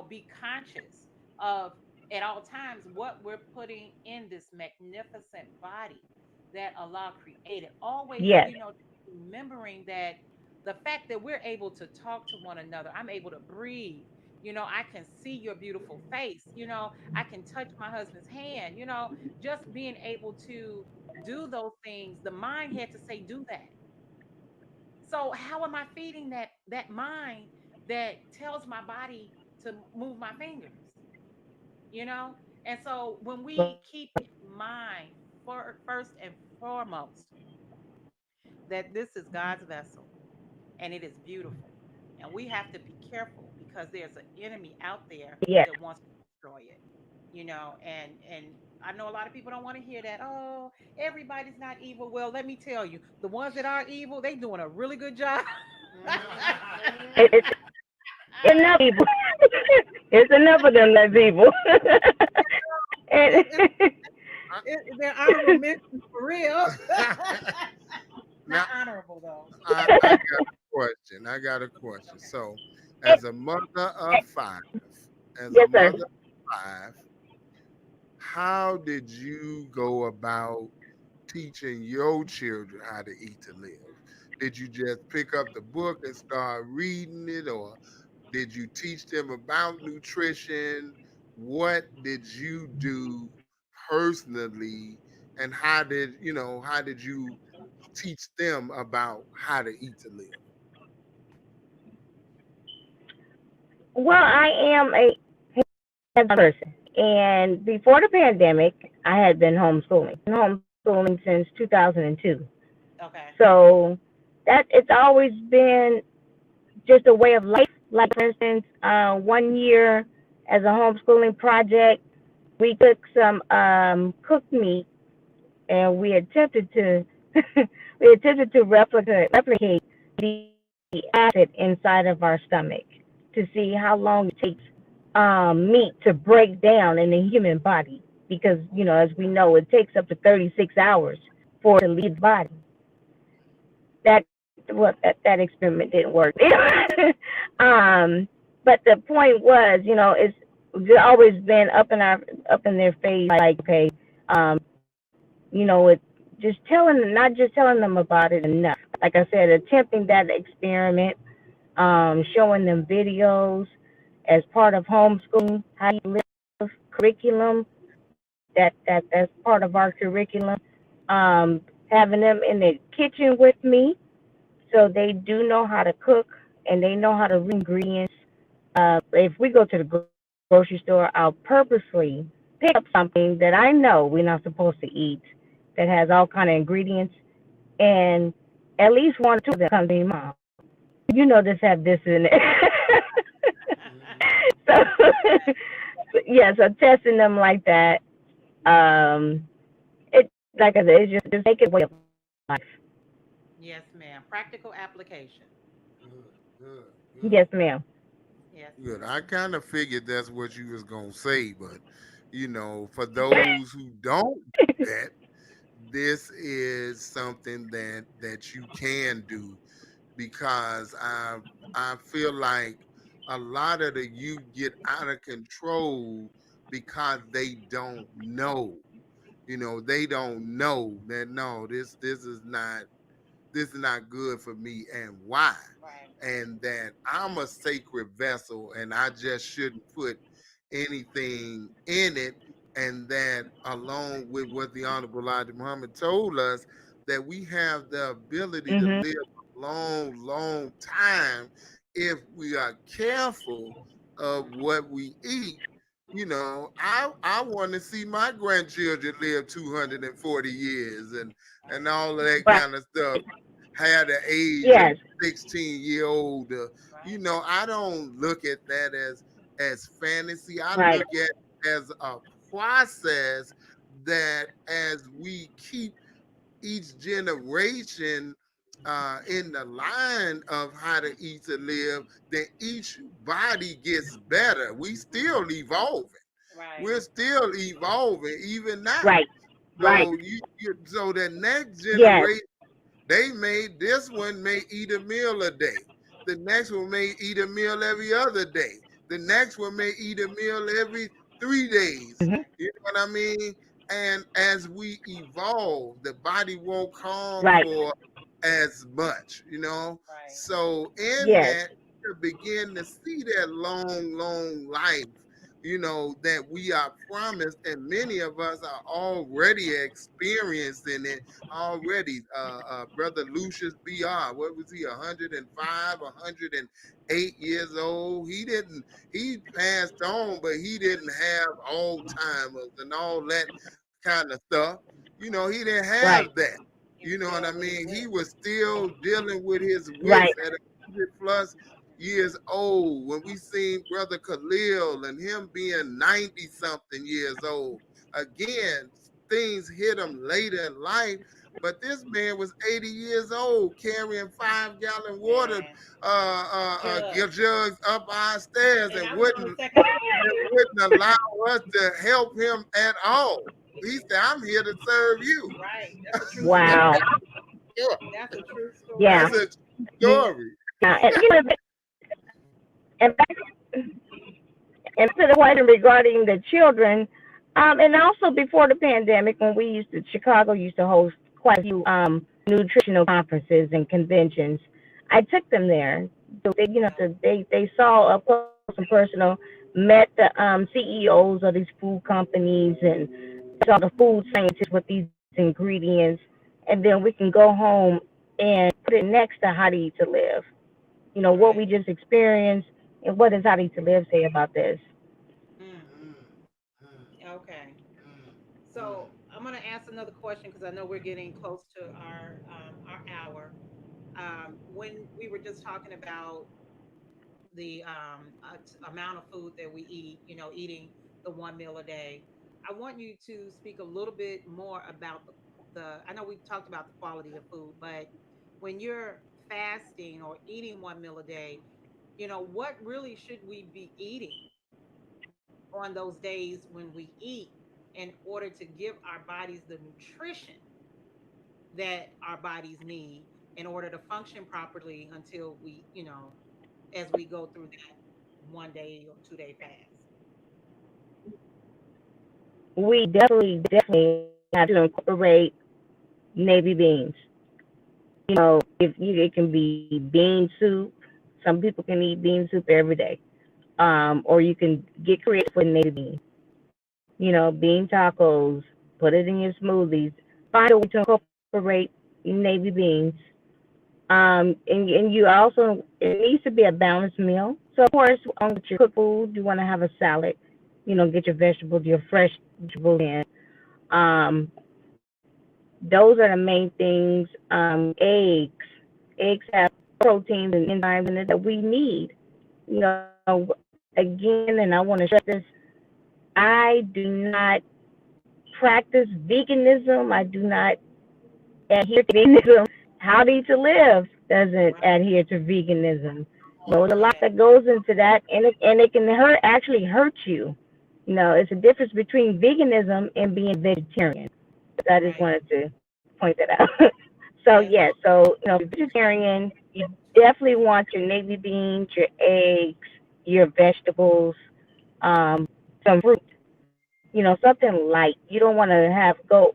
be conscious of at all times what we're putting in this magnificent body that Allah created. Always, Yes, remembering that the fact that we're able to talk to one another, I'm able to breathe. I can see your beautiful face. I can touch my husband's hand. Just being able to do those things, the mind had to say, do that. So how am I feeding that mind that tells my body to move my fingers? You know? And so when we keep in mind first and foremost that this is God's vessel and it is beautiful. And we have to be careful because there's an enemy out there yes. that wants to destroy it. And I know a lot of people don't want to hear that. Oh, everybody's not evil. Well, let me tell you, the ones that are evil, they doing a really good job. It's enough people. It's enough of them that's evil. And It, they're honorable mentions for real. Now, Not honorable though. I got a question. I got a question. So, as a mother of five, as a yes, sir. mother of five, how did you go about teaching your children how to eat to live? Did you just pick up the book and start reading it, or did you teach them about nutrition? What did you do personally, and how did you teach them about how to eat to live? Well, I am a hands-on person, and before the pandemic, I had been homeschooling. Been homeschooling since 2002. Okay. So that it's always been just a way of life. Like for instance, 1 year as a homeschooling project, we took some cooked meat and we attempted to replicate the acid inside of our stomach to see how long it takes meat to break down in the human body because as we know, it takes up to 36 hours for it to leave the body. That experiment didn't work. But the point was, it's always been up in their face, like, okay, it just not just telling them about it enough. Like I said, attempting that experiment, showing them videos as part of homeschooling, how you live curriculum. That's part of our curriculum. Having them in the kitchen with me, so they do know how to cook and they know how to read ingredients. If we go to the grocery store, I'll purposely pick up something that I know we're not supposed to eat that has all kind of ingredients, and at least one or two of them come to me, Mom. This have this in it. So yeah, so testing them like that. It like I said, it's just make it a way of life. Yes, ma'am. Practical application. Good, good, good, Yes, ma'am. Yes, good. ma'am. I kind of figured that's what you was gonna say, but for those who don't do that, this is something that you can do because I feel like a lot of the youth get out of control because they don't know. They don't know that no, this is not good for me and why. Right. And that I'm a sacred vessel and I just shouldn't put anything in it. And that along with what the Honorable Elijah Muhammad told us, that we have the ability to Mhm. live a long, long time if we are careful of what we eat. I want to see my grandchildren live 240 years and all of that Right. kind of stuff, had the age of Yes. 16-year-old. Right. I don't look at that as fantasy. I Right. look at it as a process that as we keep each generation in the line of how to eat to live, then each body gets better. We still evolving. Right. We're still evolving even now. Right. Right. So the next Yes. generation, this one may eat a meal a day. The next one may eat a meal every other day. The next one may eat a meal every 3 days. Mhm. You know what I mean? And as we evolve, the body won't call Right. for as much. Right. So in Yes. that, you begin to see that long, long life, that we are promised, and many of us are already experiencing it already. Brother Lucius Br, what was he, 105, 108 years old? He passed on, but he didn't have Alzheimer's and all that kind of stuff. He didn't Right. have that. He was You know what dealing I with his mean? He wit. was still dealing with his Right. wits at 100+ years old. When we seen Brother Khalil and him being 90 something years old, again, things hit him later in life. But this man was 80 years old carrying 5-gallon water Man. Judge. jugs up our stairs And and I was on the wouldn't second. and wouldn't allow us to help him at all. He said, "I'm here to serve you." Right. That's a true Wow. story. Yeah, That's a true Yeah. story. that's a Yeah. story. And back to the question regarding the children, and also before the pandemic, when Chicago used to host quite a few nutritional conferences and conventions, I took them there. So they saw up close and personal, met the CEOs of these food companies, and saw the food scientists with these ingredients, and then we can go home and put it next to How to Eat to Live. What we Right. just experienced, and what does How to Eat to Live say about this? Mm. Mm, mm, Okay. mm, mm. So I'm going to ask another question because I know we're getting close to our hour. When we were just talking about the amount of food that we eat, eating the one meal a day, I want you to speak a little bit more about the. I know we talked about the quality of food, but when you're fasting or eating one meal a day, what really should we be eating? on those days when we eat in order to give our bodies the nutrition that our bodies need in order to function properly until we, as we go through that 1 day or 2 day fast. We definitely have to incorporate navy beans. It can be bean soup. Some people can eat bean soup every day. Or you can get creative with navy beans. Bean tacos. Put it in your smoothies. Find a way to incorporate navy beans. And you also, it needs to be a balanced meal. So of course, with your cooked food, you want to have a salad. Get your vegetables, your fresh vegetables in. Um, those are the main things. Eggs have proteins and enzymes in it that we need. You know, Again, and I want to stress this: I do not practice veganism. I do not adhere to veganism. How to Eat to Live doesn't Right. adhere to veganism. Come on There's a lot now. Correct. that goes into that, and it can actually hurt you. It's a difference between veganism and being vegetarian. I just Right. wanted to point that out. So Yes. yeah, so vegetarian, you definitely want your navy beans, your eggs, your vegetables, some fruit. Something light. You don't want to have go,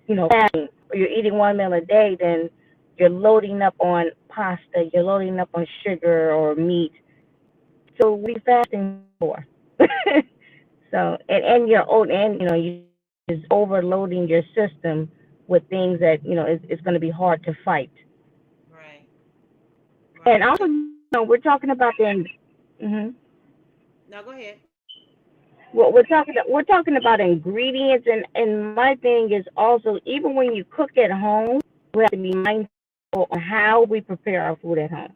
fasting, or you're eating 1 meal a day, then you're loading up on pasta, you're loading up on sugar or meat. So what are you fasting for? So and your own and you is overloading your system with things that is going to be hard to fight. Right. And Right. also, So we're talking about hmm now go ahead. we're talking about ingredients, and my thing is also, even when you cook at home, we have to be mindful on how we prepare our food at home.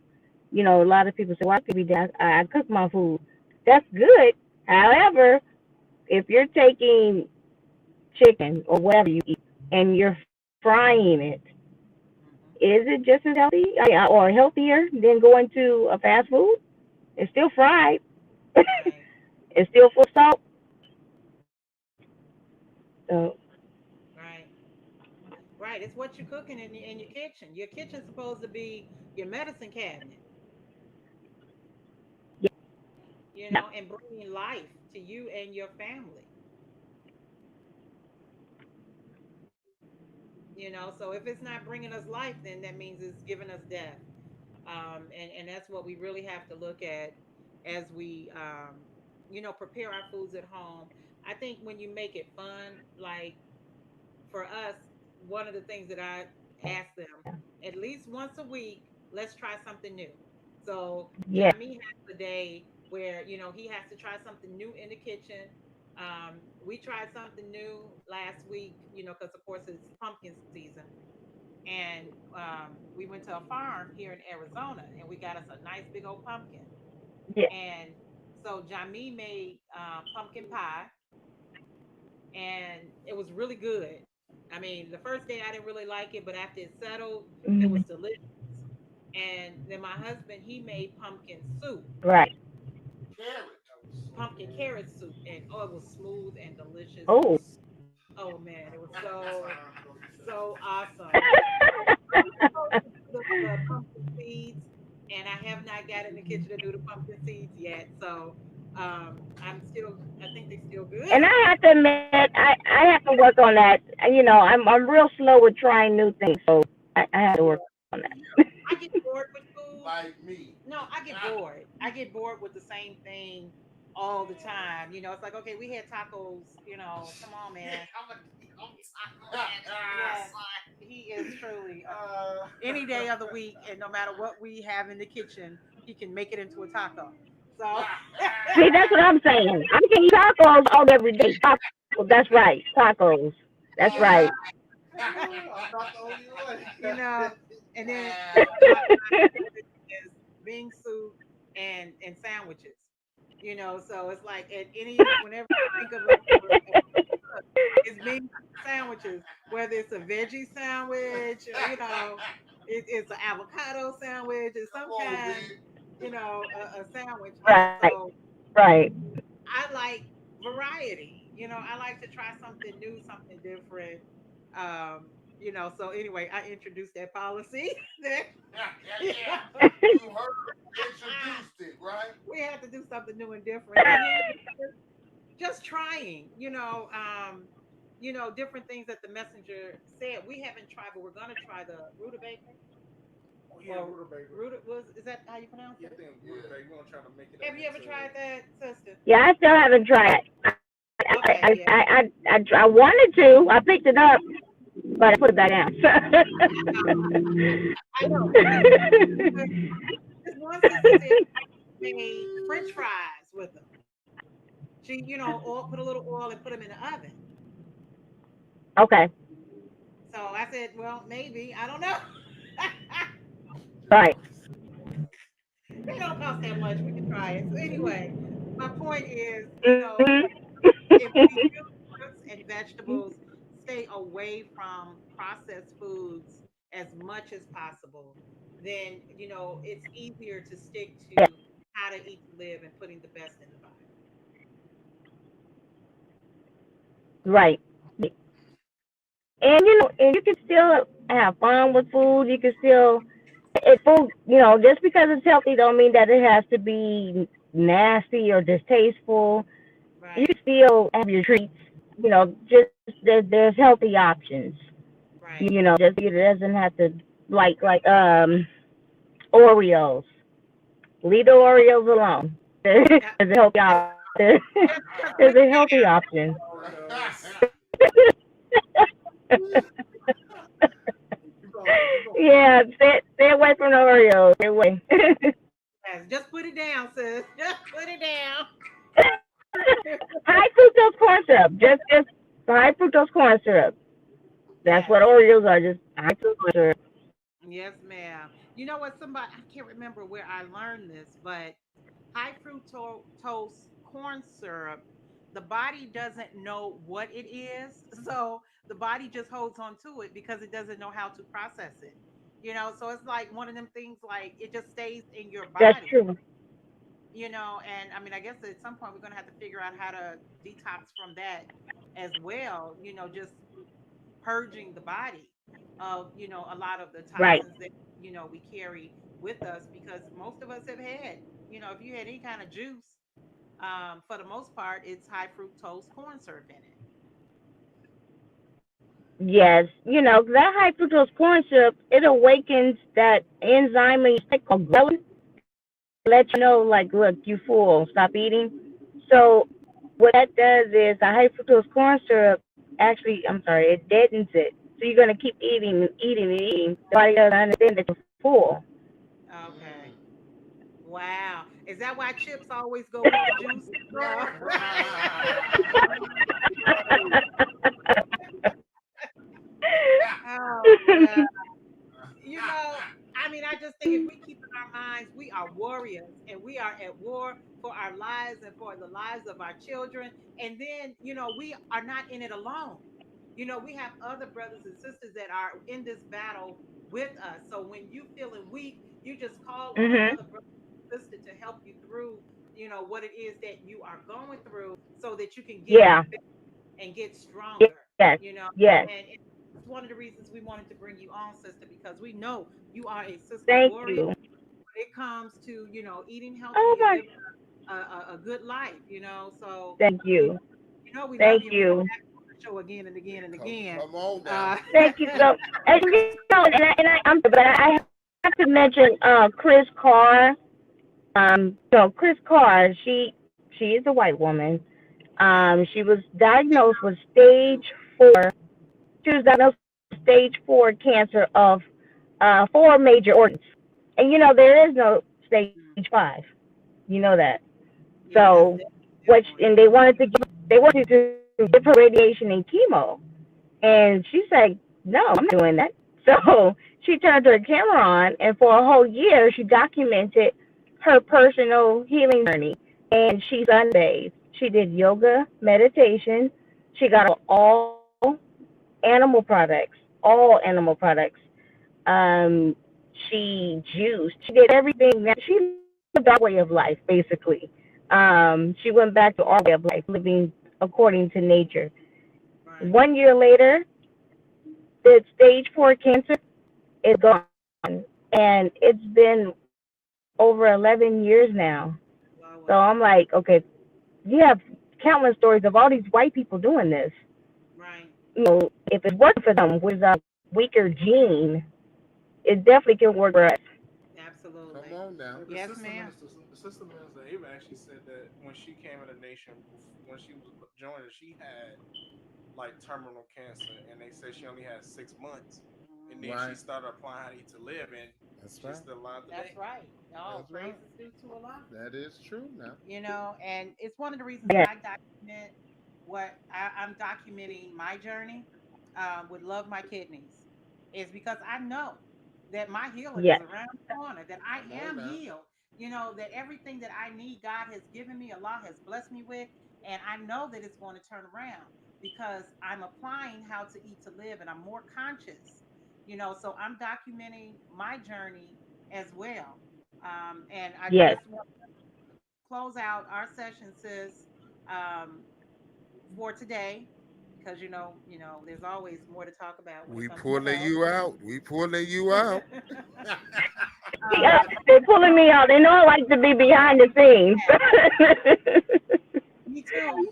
A lot of people say, "Well, I could be that I cook my food." That's good. However, if you're taking chicken or whatever you eat and you're frying it, Hmm. is it just as healthy, or healthier than going to a fast food? It's still fried. Right. It's still full of salt. So Right. Right. It's what you're cooking in your kitchen. Your kitchen's supposed to be your medicine cabinet, yeah, and bringing life to you and your family. So if it's not bringing us life, then that means it's giving us death. And that's what we really have to look at as we prepare our foods at home. I think when you make it fun, like for us, one of the things that I ask them at least once a week, let's try something new. So yeah. Jami has a day where he has to try something new in the kitchen. We tried something new last week, because of course it's pumpkin season, and we went to a farm here in Arizona, and we got us a nice big old pumpkin. Yeah. And so Jami made pumpkin pie, and it was really good. I mean, the first day I didn't really like it, but after it settled, it was Mhm. delicious. And then my husband, he made pumpkin soup, Right. Carrot soup. pumpkin carrot soup, and oh, it was smooth and delicious. It Oh. was, oh man, it was That so sounds delicious. so awesome. I'm supposed to do the pumpkin seeds, and I have not got in the kitchen to do the pumpkin seeds yet. So I'm still, I think they're still good. And I have to admit, I have to work on that. I'm real slow with trying new things, so I have to work Yeah. on that. I get bored with food. Like me. No, I get bored. I get bored with the same thing all the time. It's like, okay, we had tacos, come on, man. Yes, he is truly any day of the week, and no matter what we have in the kitchen, he can make it into a taco. So, See, that's what I'm saying. I can eat tacos all every day. Tacos. That's right. Tacos. That's right. yeah, I'm not the only one. you know, and then my favorite is bean soup and sandwiches. So it's like at any whenever I think of it's bean sandwiches, whether it's a veggie sandwich, or, it's an avocado sandwich, it's Come some on, B. kind, a sandwich. And Right. so Right. I like variety. I like to try something new, something different. So anyway, I introduced that policy. that Yeah, yeah, you yeah. know, You heard introduced it, right? we had to do something new and different, and just trying. Different things that the messenger said. We haven't tried, but we're gonna try the rutabaga Oh yeah, or rutabaga. ruta. Was is that how you pronounce Yeah, I it? think Yeah. rutabaga. We're gonna try to make it Have you ever into. tried that, sister? Yeah, I still haven't tried. Okay, yeah. I wanted to. I picked it up, but I put it back down. I know. This one sister said she made French fries with them. She, put a little oil and put them in the oven. Okay, So I said, well, maybe I don't know. right. They don't cost that much. We can try it. So anyway, my point is, Hmm. if we do fruits and vegetables, stay away from processed foods as much as possible, then it's easier to stick Yeah, to how to eat to live and putting the best in the body. right. And and you can still have fun with food. You can still it's food. Just because it's healthy don't mean that it has to be nasty or distasteful. You Right, can still have your treats. Just there's healthy options. right. Just it doesn't have to like Oreos. Leave the Oreos alone. There's Yeah, a healthy just option. just There's put a it healthy option. Oreos. If you gonna Yeah, stay away from the Oreos. Stay away. down. Just put it down, sis. Just put it down. High fructose corn syrup. Just high fructose corn syrup. That's what Yes. Oreos are. Just high fructose corn syrup. Yes, ma'am. You know what? I can't remember where I learned this, but high fructose corn syrup, the body doesn't know what it is. So the body just holds on to it because it doesn't know how to process it. So it's like one of them things like it just stays in your That's body, true. and I mean, I guess at some point we're going to have to figure out how to detox from that as well, just purging the body of a lot of the Right. toxins that we carry with us because most of us have had if you had any kind of juice, for the most part it's high fructose corn syrup in it. Yes. That high fructose corn syrup, it awakens that enzyme in your stomach called ghrelin to let you know, like, look, you full, stop eating. So what that does is the high fructose corn syrup actually, I'm sorry, it deadens it. So you're gonna keep eating and eating and eating. The body doesn't understand that you're full. Okay. Mm. Wow, is that why chips always go with the juice? No. Oh, wow. you know, I mean, I just think if we keep in our minds, we are warriors and we are at war for our lives and for the lives of our children. And then, we are not in it alone. We have other brothers and sisters that are in this battle with us. So when you feeling weak, you just call on Mhm. another brother and sister to help you through, what it is that you are going through so that you can get Yeah. and get Yes. stronger, Yes. and it's one of the reasons we wanted to bring you on, sister, because we know you are a sister Thank warrior you. when it comes to, eating Oh healthy and my. living a good life, so, Thank you, you. we love Thank you and we come you. back on the show again and again and Come, again. come on now. Uh, Thank you so. And I'm, but I have to mention Chris Carr. Chris Carr. She is a white woman. okay. She was diagnosed with stage four. She was diagnosed with stage four cancer of four major organs. And there is no stage Mm. five. You know that. Yeah, that's So, which definitely and they wanted to give her radiation and chemo, and she said, "No, I'm not doing that." So she turned her camera on, and for a whole year, she documented her personal healing journey. And she sunbathed. She did yoga, meditation. She got all animal products, all animal products. Um, she juiced. She did everything. She lived our way of life, basically. She went back to our way of life, living according to nature. Right. 1 year later, the stage 4 cancer is gone, and it's been over 11 years now. Wow, So wow. I'm like, okay, you have countless stories of all these white people doing this. Right. If it's working for them with a weaker gene, it definitely can work for us. Come Absolutely. on now. The Yes, sister ma'am. minister, the sister minister Ava actually said that when she came in the nation, when she was joining, she had like terminal cancer, and they said she only had 6 months, and then she Right. started applying how to eat to live, and That's she's right. still alive That's today. right. Oh, That's right. praises due to Allah. That is true now. And it's one of the reasons Yeah. I document I'm documenting my journey with Love My Kidneys, is because I know that my healing is Yes. around the corner, that I Come on am now. healed, that everything that I need, God has given me, Allah has blessed me with, and I know that it's going to turn around because I'm applying how to eat to live and I'm more conscious, so I'm documenting my journey as well. And I Yes. just want close out our session, sis, um, for today, because there's always more to talk about when it We comes to pulling health. you out. We pulling you out. Yeah, But they're pulling me out. They know I like to be behind the scenes. me too.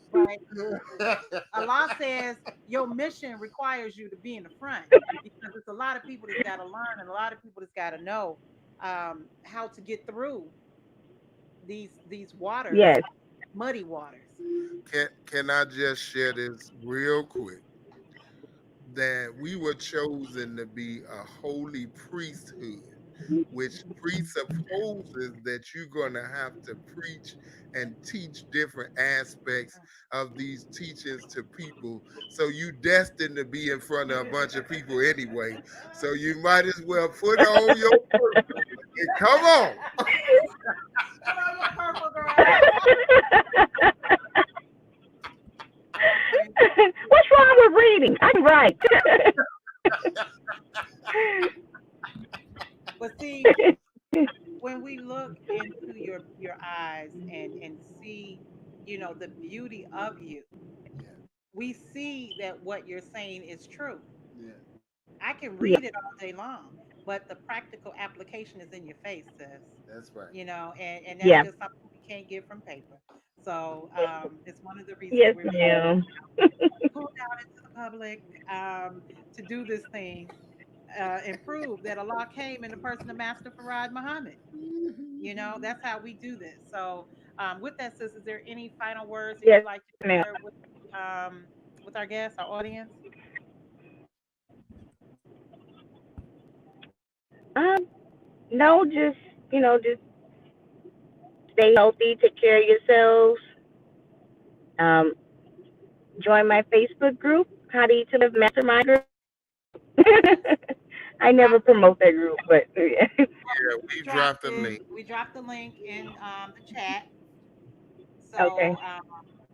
But Allah says your mission requires you to be in the front because it's a lot of people that's got to learn and a lot of people that's got to know how to get through these waters, Yes. muddy waters. Can I just share this real quick? That we were chosen to be a holy priesthood, which presupposes that you're going to have to preach and teach different aspects of these teachings to people. So you destined to be in front of a bunch of people anyway. So you might as well put on your purple and come on. Put on your purple, girl. Oh, praise. What's wrong with reading? I can write. But see, when we look into your eyes and see, the beauty of you, Yeah. we see that what you're saying is true. Yeah. I can Yeah. read it all day long, but the practical application is in your face, sis. That's right. And that's Yeah. just something we can't get from paper. So it's one of the reasons Yes, we're being ma'am. pulled out into the public to do this thing and prove that Allah came in the person of Master Farad Muhammad. That's how we do this. So, with that, sis, is there any final words that Yes, you'd like to ma'am. share with our guests, our audience? Um, no, just just stay healthy, take care of yourselves. Um, join my Facebook group, How to Eat to Live Mastermind group. Yes, I we never dropped the link. promote that group, but yeah. Yeah, We we dropped dropped the it. link. We dropped the link in the chat. Okay. So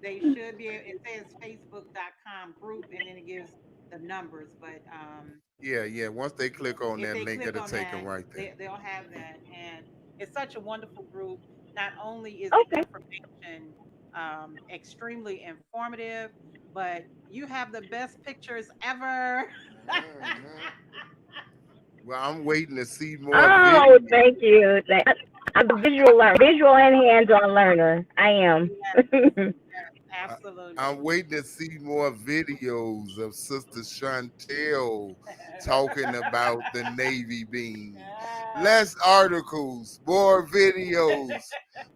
they should be. It says Facebook.com group, and then it gives the numbers. But Yeah, yeah. Once they click on if that they link, click it'll on take them that, right there. they'll have that. And it's such a wonderful group. Not only is the Okay. information extremely informative, but you have the best pictures ever. Mhm. Well, I'm waiting to see more videos. Oh, thank you. I'm a visual and hands-on learner. I am. Yes, I'm absolutely. waiting to see more videos of Sister Shawntell talking about the Navy bean. Yeah. Less articles, more videos,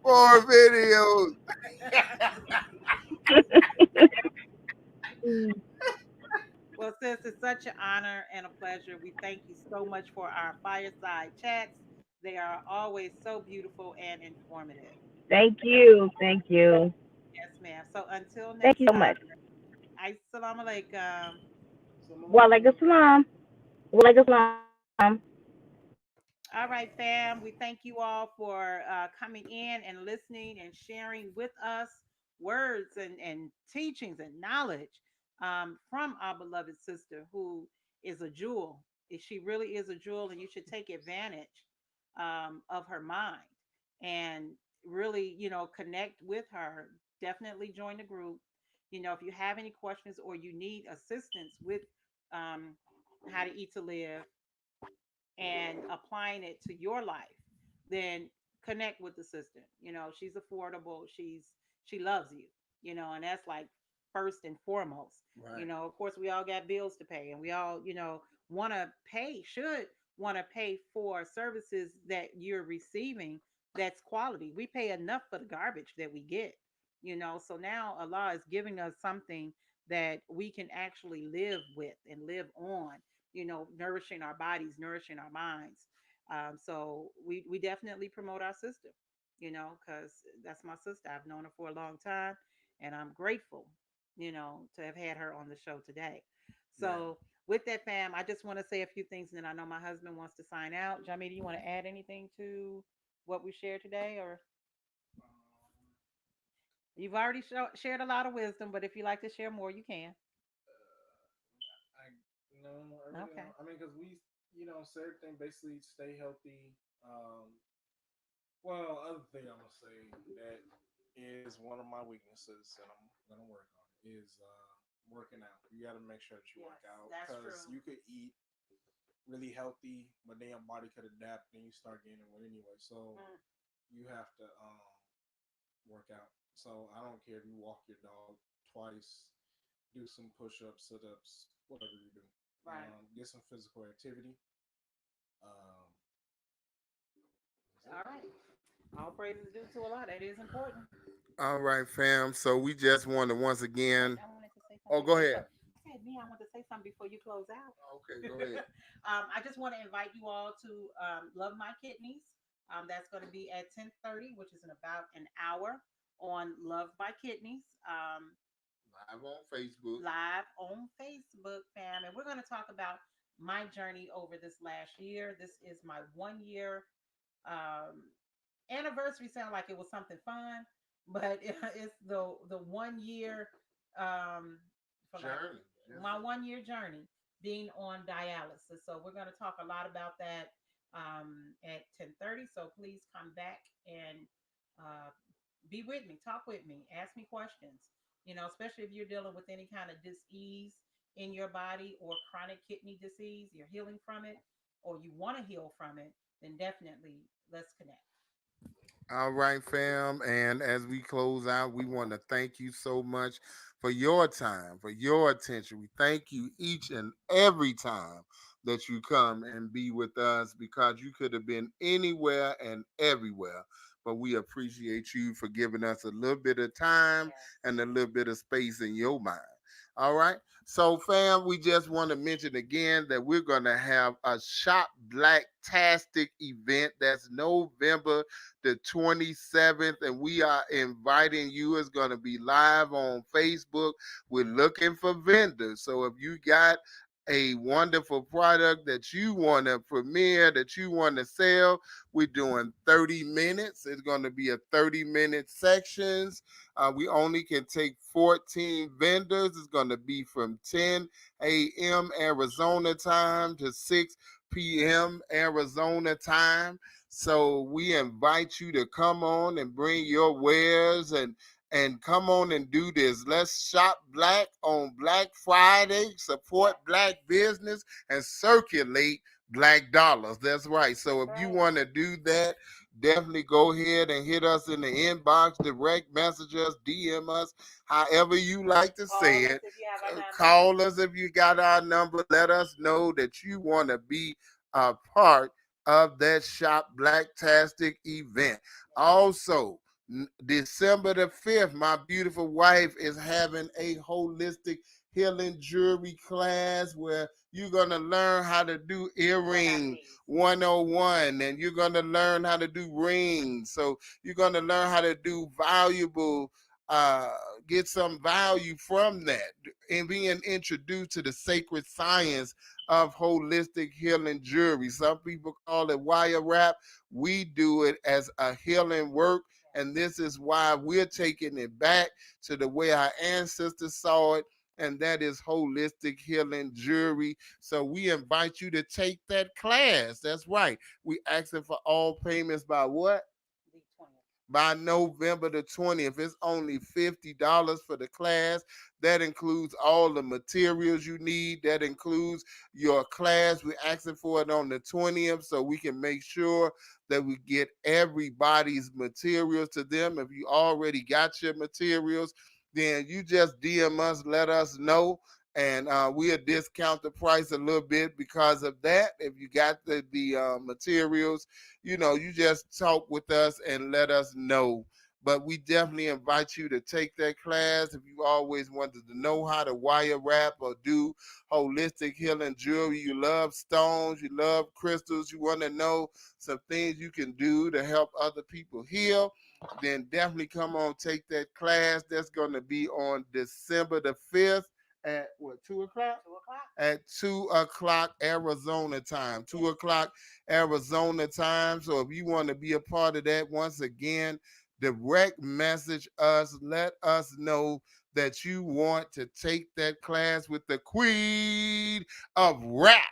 more videos. Well, sis, it's such an honor and a pleasure. We thank you so much for our fireside chats. They are always so beautiful and informative. Thank you. Thank you. Yes, ma'am. So until Thank next you so time, much. assalamu alaikum. Assalamu Walaikum alaikum. salam. Walaikum salam. All right, fam. We thank you all for coming in and listening and sharing with us words and teachings and knowledge from our beloved sister, who is a jewel. She really is a jewel, and you should take advantage of her mind. And really, connect with her, definitely join the group. If you have any questions or you need assistance with um, how to eat to live and applying it to your life, then connect with the sister. She's affordable. She loves you. And that's like first and foremost. Right. Of course, we all got bills to pay, and we all, want to pay, should want to pay for services that you're receiving that's quality. We pay enough for the garbage that we get. So now Allah is giving us something that we can actually live with and live on, nourishing our bodies, nourishing our minds. So we definitely promote our sister, because that's my sister. I've known her for a long time, and I'm grateful, to have had her on the show today. Yeah. So with that, fam, I just want to say a few things, and then I know my husband wants to sign out. Jamie, do you want to add anything to what we shared today, or you've already shared a lot of wisdom, but if you like to share more, you can. I no, I really Okay. don't. I mean, because we, say everything basically stay healthy. Well, other thing I'm gonna say that is one of my weaknesses, and I'm gonna work on it, is working out. You got to make sure that you Yes, work out that's because true. you could eat really healthy, but then your body could adapt and you start gaining weight anyway. So Mm, you have to work out. So I don't care if you walk your dog twice, do some push ups, sit ups, whatever you do. right. Get some physical activity. Um, All that's right. All praises due to Allah. That is important. All right, fam. So we just want to once Wait, again. I wanted to say something Oh, go before you ahead. close. I said, me, I want to say something before you close out. Okay, go ahead. I just want to invite you all to Love My Kidneys. That's going to be at 10:30, which is in about an hour on Love My Kidneys. Live on Facebook. Live on Facebook, fam. And we're going to talk about my journey over this last year. This is my 1 year um, anniversary. Sound like it was something fun, but it's the 1 year um, forgot Journey. my 1 year journey being on dialysis. So we're going to talk a lot about that at 10:30. So please come back and uh, be with me, talk with me, ask me questions. Especially if you're dealing with any kind of disease in your body or chronic kidney disease, you're healing from it, or you want to heal from it, then definitely let's connect. All right, fam. And as we close out, we want to thank you so much for your time, for your attention. We thank you each and every time that you come and be with us because you could have been anywhere and everywhere. But we appreciate you for giving us a little bit of time Yes. and a little bit of space in your mind. All right. So, fam, we just want to mention again that we're going to have a Shop Black Tastic event that's November the 27th, and we are inviting you. It's going to be live on Facebook. We're looking for vendors. So if you got a wonderful product that you want to premiere, that you want to sell, we're doing 30 minutes. It's going to be a 30-minute sections. We only can take 14 vendors. It's going to be from 10 a.m. Arizona time to 6 p.m. Arizona time. So we invite you to come on and bring your wares and come on and do this. Let's shop black on Black Friday, support black business, and circulate black dollars. That's right. So That's if you right. want to do that, definitely go ahead and hit us in the inbox, direct message us, DM us, however you like to say Call us it. if you have our number. Call us if you got our number. Let us know that you want to be a part of that Shop Blacktastic event. Also, December the 5th, my beautiful wife is having a holistic healing jewelry class where you're going to learn how to do earring 101 and you're going to learn how to do rings. So you're going to learn how to do valuable uh get some value from that and being introduced to the sacred science of holistic healing jewelry. Some people call it wire wrap. We do it as a healing work. And this is why we're taking it back to the way our ancestors saw it. And that is holistic healing jewelry. So we invite you to take that class. That's right. We asking for all payments by what? The 20th. by November the 20th. It's only $50 for the class. That includes all the materials you need. That includes your class. We're asking for it on the 20th so we can make sure that we get everybody's materials to them. If you already got your materials, then you just DM us, let us know, and we'll discount the price a little bit because of that. If you got the materials, you just talk with us and let us know. But we definitely invite you to take that class if you always wanted to know how to wire wrap or do holistic healing jewelry. You love stones, you love crystals, you want to know some things you can do to help other people heal, then definitely come on, take that class. That's going to be on December the 5th at what, 2 o'clock? 2 o'clock. At 2 o'clock Arizona time. 2 o'clock Arizona time. So if you want to be a part of that, once again, direct message us. Let us know that you want to take that class with the queen of rap.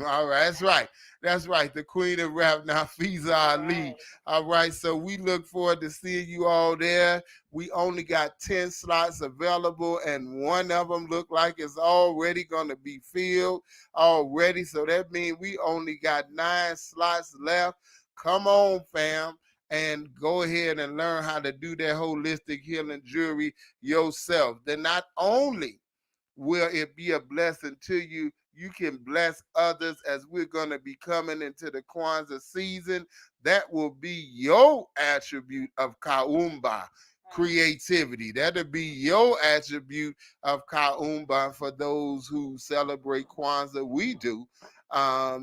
All right, that's right. That's right. The queen of rap now, Fiza Ali. All right, so we look forward to seeing you all there. We only got 10 slots available, and one of them look like it's already going to be filled already. So that means we only got 9 slots left. Come on, fam, and go ahead and learn how to do that holistic healing jewelry yourself. Then not only will it be a blessing to you, you can bless others as we're going to be coming into the Kwanzaa season. That will be your attribute of Kaumba creativity. That'll be your attribute of Kaumba for those who celebrate Kwanzaa. We do.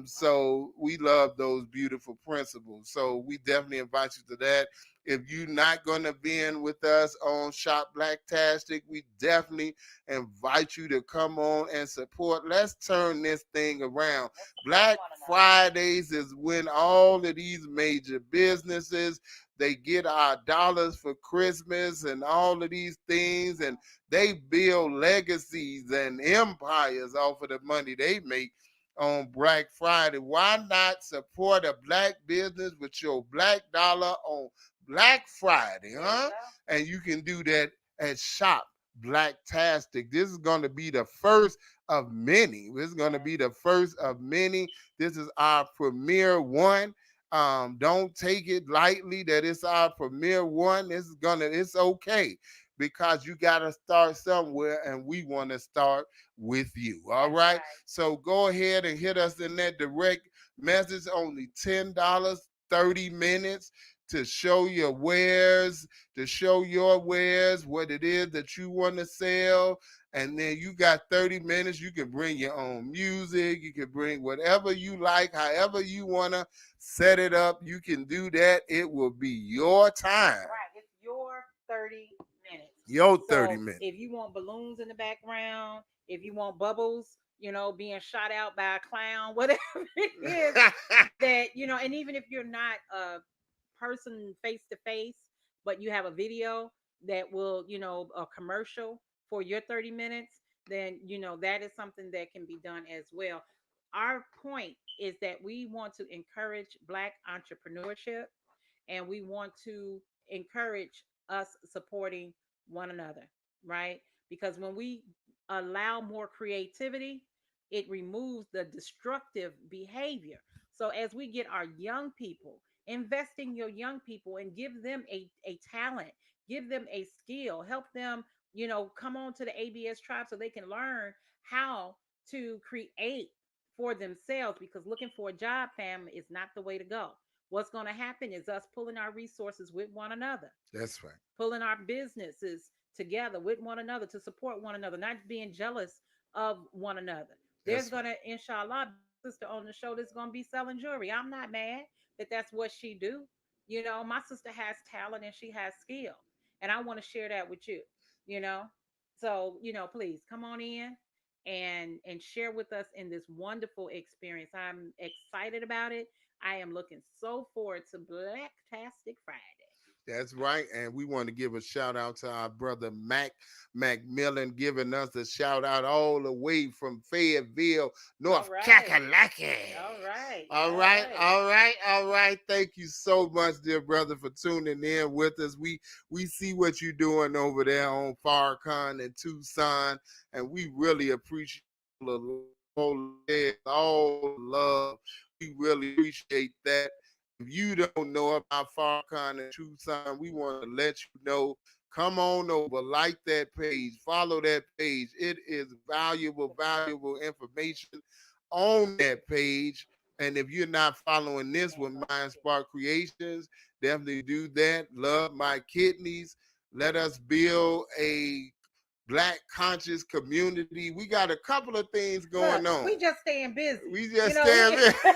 So we love those beautiful principles. So we definitely invite you to that. If you're not going to be in with us on Shop Blacktastic, we definitely invite you to come on and support. Let's turn this thing around. Black Fridays is when all of these major businesses, they get our dollars for Christmas and all of these things, and they build legacies and empires off of the money they make on Black Friday. Why not support a black business with your black dollar on Black Friday, huh? And you can do that at Shop Blacktastic. This is going to be the first of many. This is going to be the first of many. This is our premiere one. Don't take it lightly that it's our premiere one. It's okay because you got to start somewhere, and we want to start with you. All right. So go ahead and hit us in that direct message. Only $10, 30 minutes to show your wares, what it is that you want to sell. And then you got 30 minutes. You can bring your own music. You can bring whatever you like, however you want to set it up. You can do that. It will be your time. Right. It's your 30 minutes. Your 30 minutes. If you want balloons in the background, if you want bubbles, being shot out by a clown, whatever it is that, and even if you're not a person face to face, but you have a video that will, a commercial for your 30 minutes, then, that is something that can be done as well. Our point is that we want to encourage Black entrepreneurship, and we want to encourage us supporting one another, right? Because when we allow more creativity, it removes the destructive behavior. So as we get our young people, invest in your young people and give them a talent, give them a skill, help them, come on to the ABS tribe so they can learn how to create for themselves, because looking for a job, fam, is not the way to go. What's going to happen is us pulling our resources with one another. That's right. Pulling our businesses together with one another to support one another, not being jealous of one another. There's going to, inshallah, be a sister on the show that's going to be selling jewelry. I'm not mad that that's what she do. My sister has talent and she has skill, and I want to share that with you. You know, so please come on in and share with us in this wonderful experience. I'm excited about it. I am looking so forward to Blacktastic Friday. That's right. And we want to give a shout out to our brother Mac McMillan, giving us a shout out all the way from Fayetteville, All North right. Kakalaki. All right. All All right, right. all right, all right. Thank you so much, dear brother, for tuning in with us. We see what you're doing over there on Farrakhan and Tucson, and we really appreciate all the love. We really appreciate that. If you don't know about Farrakhan and Tucson, we want to let you know. Come on over, like that page, follow that page. It is valuable information on that page. And if you're not following this with Mind Spark Creations, definitely do that. Love my kidneys. Let us build a Black conscious community. We got a couple of things Look, going on. we just staying busy. We You just know, stand there.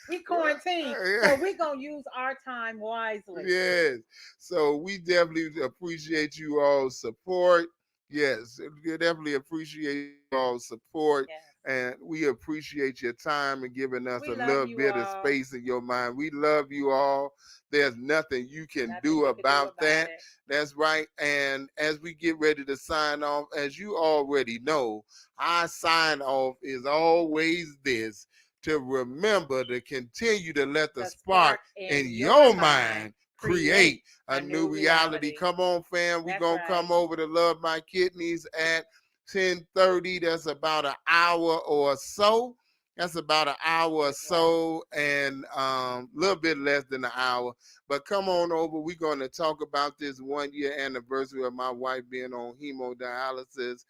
we quarantine, so we gonna use our time wisely. Yes. So we definitely appreciate you all's support. Yes, we definitely appreciate you all's support. Yes. And we appreciate your time and giving us We a love little you bit of all. space in your mind. We love you all. There's nothing you can Nothing do you can do about about that. it. That's right. And as we get ready to sign off, as you already know, our sign off is always this: to remember to continue to let the The spark spark in in your your mind mind create create a a new new reality. reality. Come on, fam. We That's gonna right. come over to Love My Kidneys at 10:30. That's about an hour or so. That's about an hour or That's right. so, and a little bit less than an hour. But come on over. We're going to talk about this 1 year anniversary of my wife being on hemodialysis,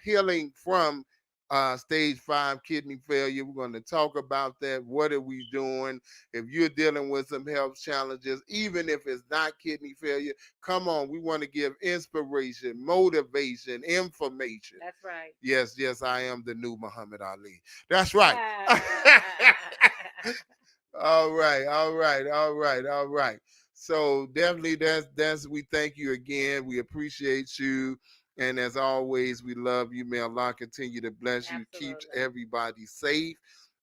healing from stage 5 kidney failure. We're going to talk about that. What are we doing? If you're dealing with some health challenges, even if it's not kidney failure, come on. We want to give inspiration, motivation, information. That's right. Yes, yes, I am the new Muhammad Ali. That's right. All right, all right, all right, all right. So definitely that's we thank you again. We appreciate you. And as always, we love you. May Allah continue to bless you. Keep Absolutely. everybody safe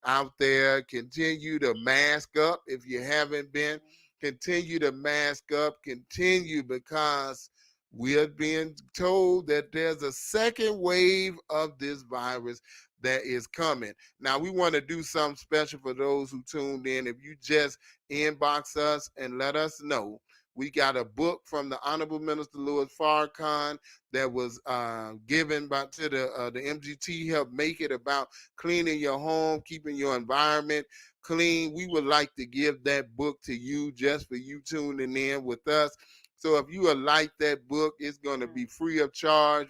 out there. Continue to mask up if you haven't been. Continue to mask up. Continue, because we are being told that there's a second wave of this virus that is coming. Now, we want to do something special for those who tuned in. If you just inbox us and let us know, we got a book from the Honorable Minister Louis Farrakhan that was given by to the MGT help make it about cleaning your home, keeping your environment clean. We would like to give that book to you just for you tuning in with us. So if you would like that book, it's going to be free of charge.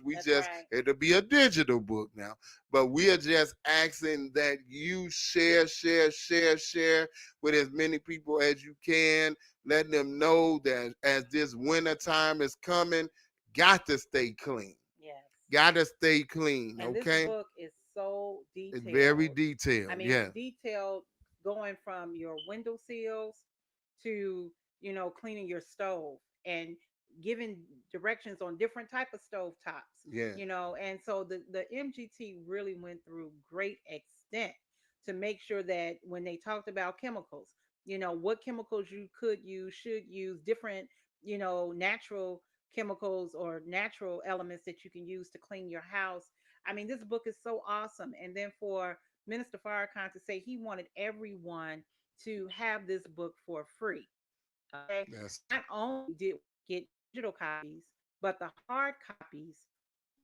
It'll be a digital book now, but we are just asking that you share with as many people as you can, letting them know that as this winter time is coming, got to stay clean. Yes. Got to stay clean, And this okay? book is so It's very detailed. detailed, I mean, yeah. it's detailed going from your window sills to, cleaning your stove and giving directions on different type of stove tops. Yeah. And so the MGT really went through great extent to make sure that when they talked about chemicals, what chemicals you could use, should use, different, natural chemicals or natural elements that you can use to clean your house. I mean, this book is so awesome. And then for Minister Farrakhan to say he wanted everyone to have this book for free. Okay. Yes. Not only did we get digital copies, but the hard copies,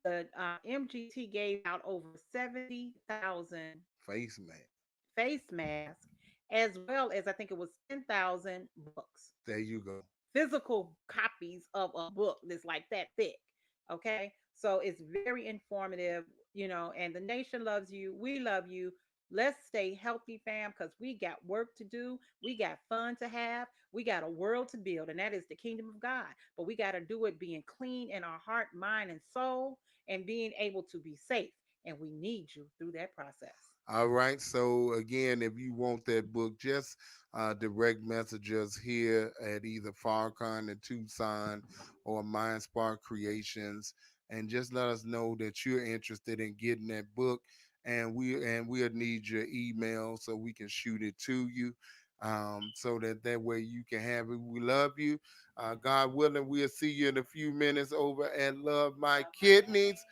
the MGT gave out over 70,000 Face mask. face masks, as well as I think it was 10,000 books, There you go. physical copies of a book that's like that thick. Okay. So it's very informative, and the nation loves you. We love you. Let's stay healthy, fam, because we got work to do. We got fun to have. We got a world to build, and that is the kingdom of God. But we got to do it being clean in our heart, mind, and soul, and being able to be safe. And we need you through that process. All right. So again, if you want that book, just direct message us here at either Farrakhan in Tucson or Mind Spark Creations, and just let us know that you're interested in getting that book, and we'll need your email so we can shoot it to you. so that way you can have it. We love you. God willing, we'll see you in a few minutes over at Love My Kidneys.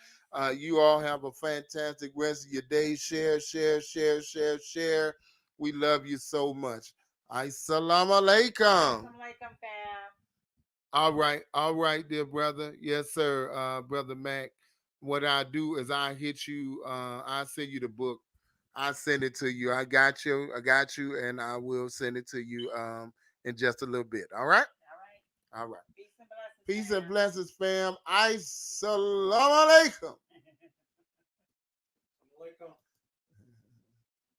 You all have a fantastic rest of your day. Share, share, share, share, share. We love you so much. Assalamu alaikum. All right, dear brother. Yes, sir, brother Mac. What I do is I hit you. I send you the book. I send it to you. I got you. And I will send it to you in just a little bit. All right. All right. Peace and blessings, fam. Assalamu alaikum.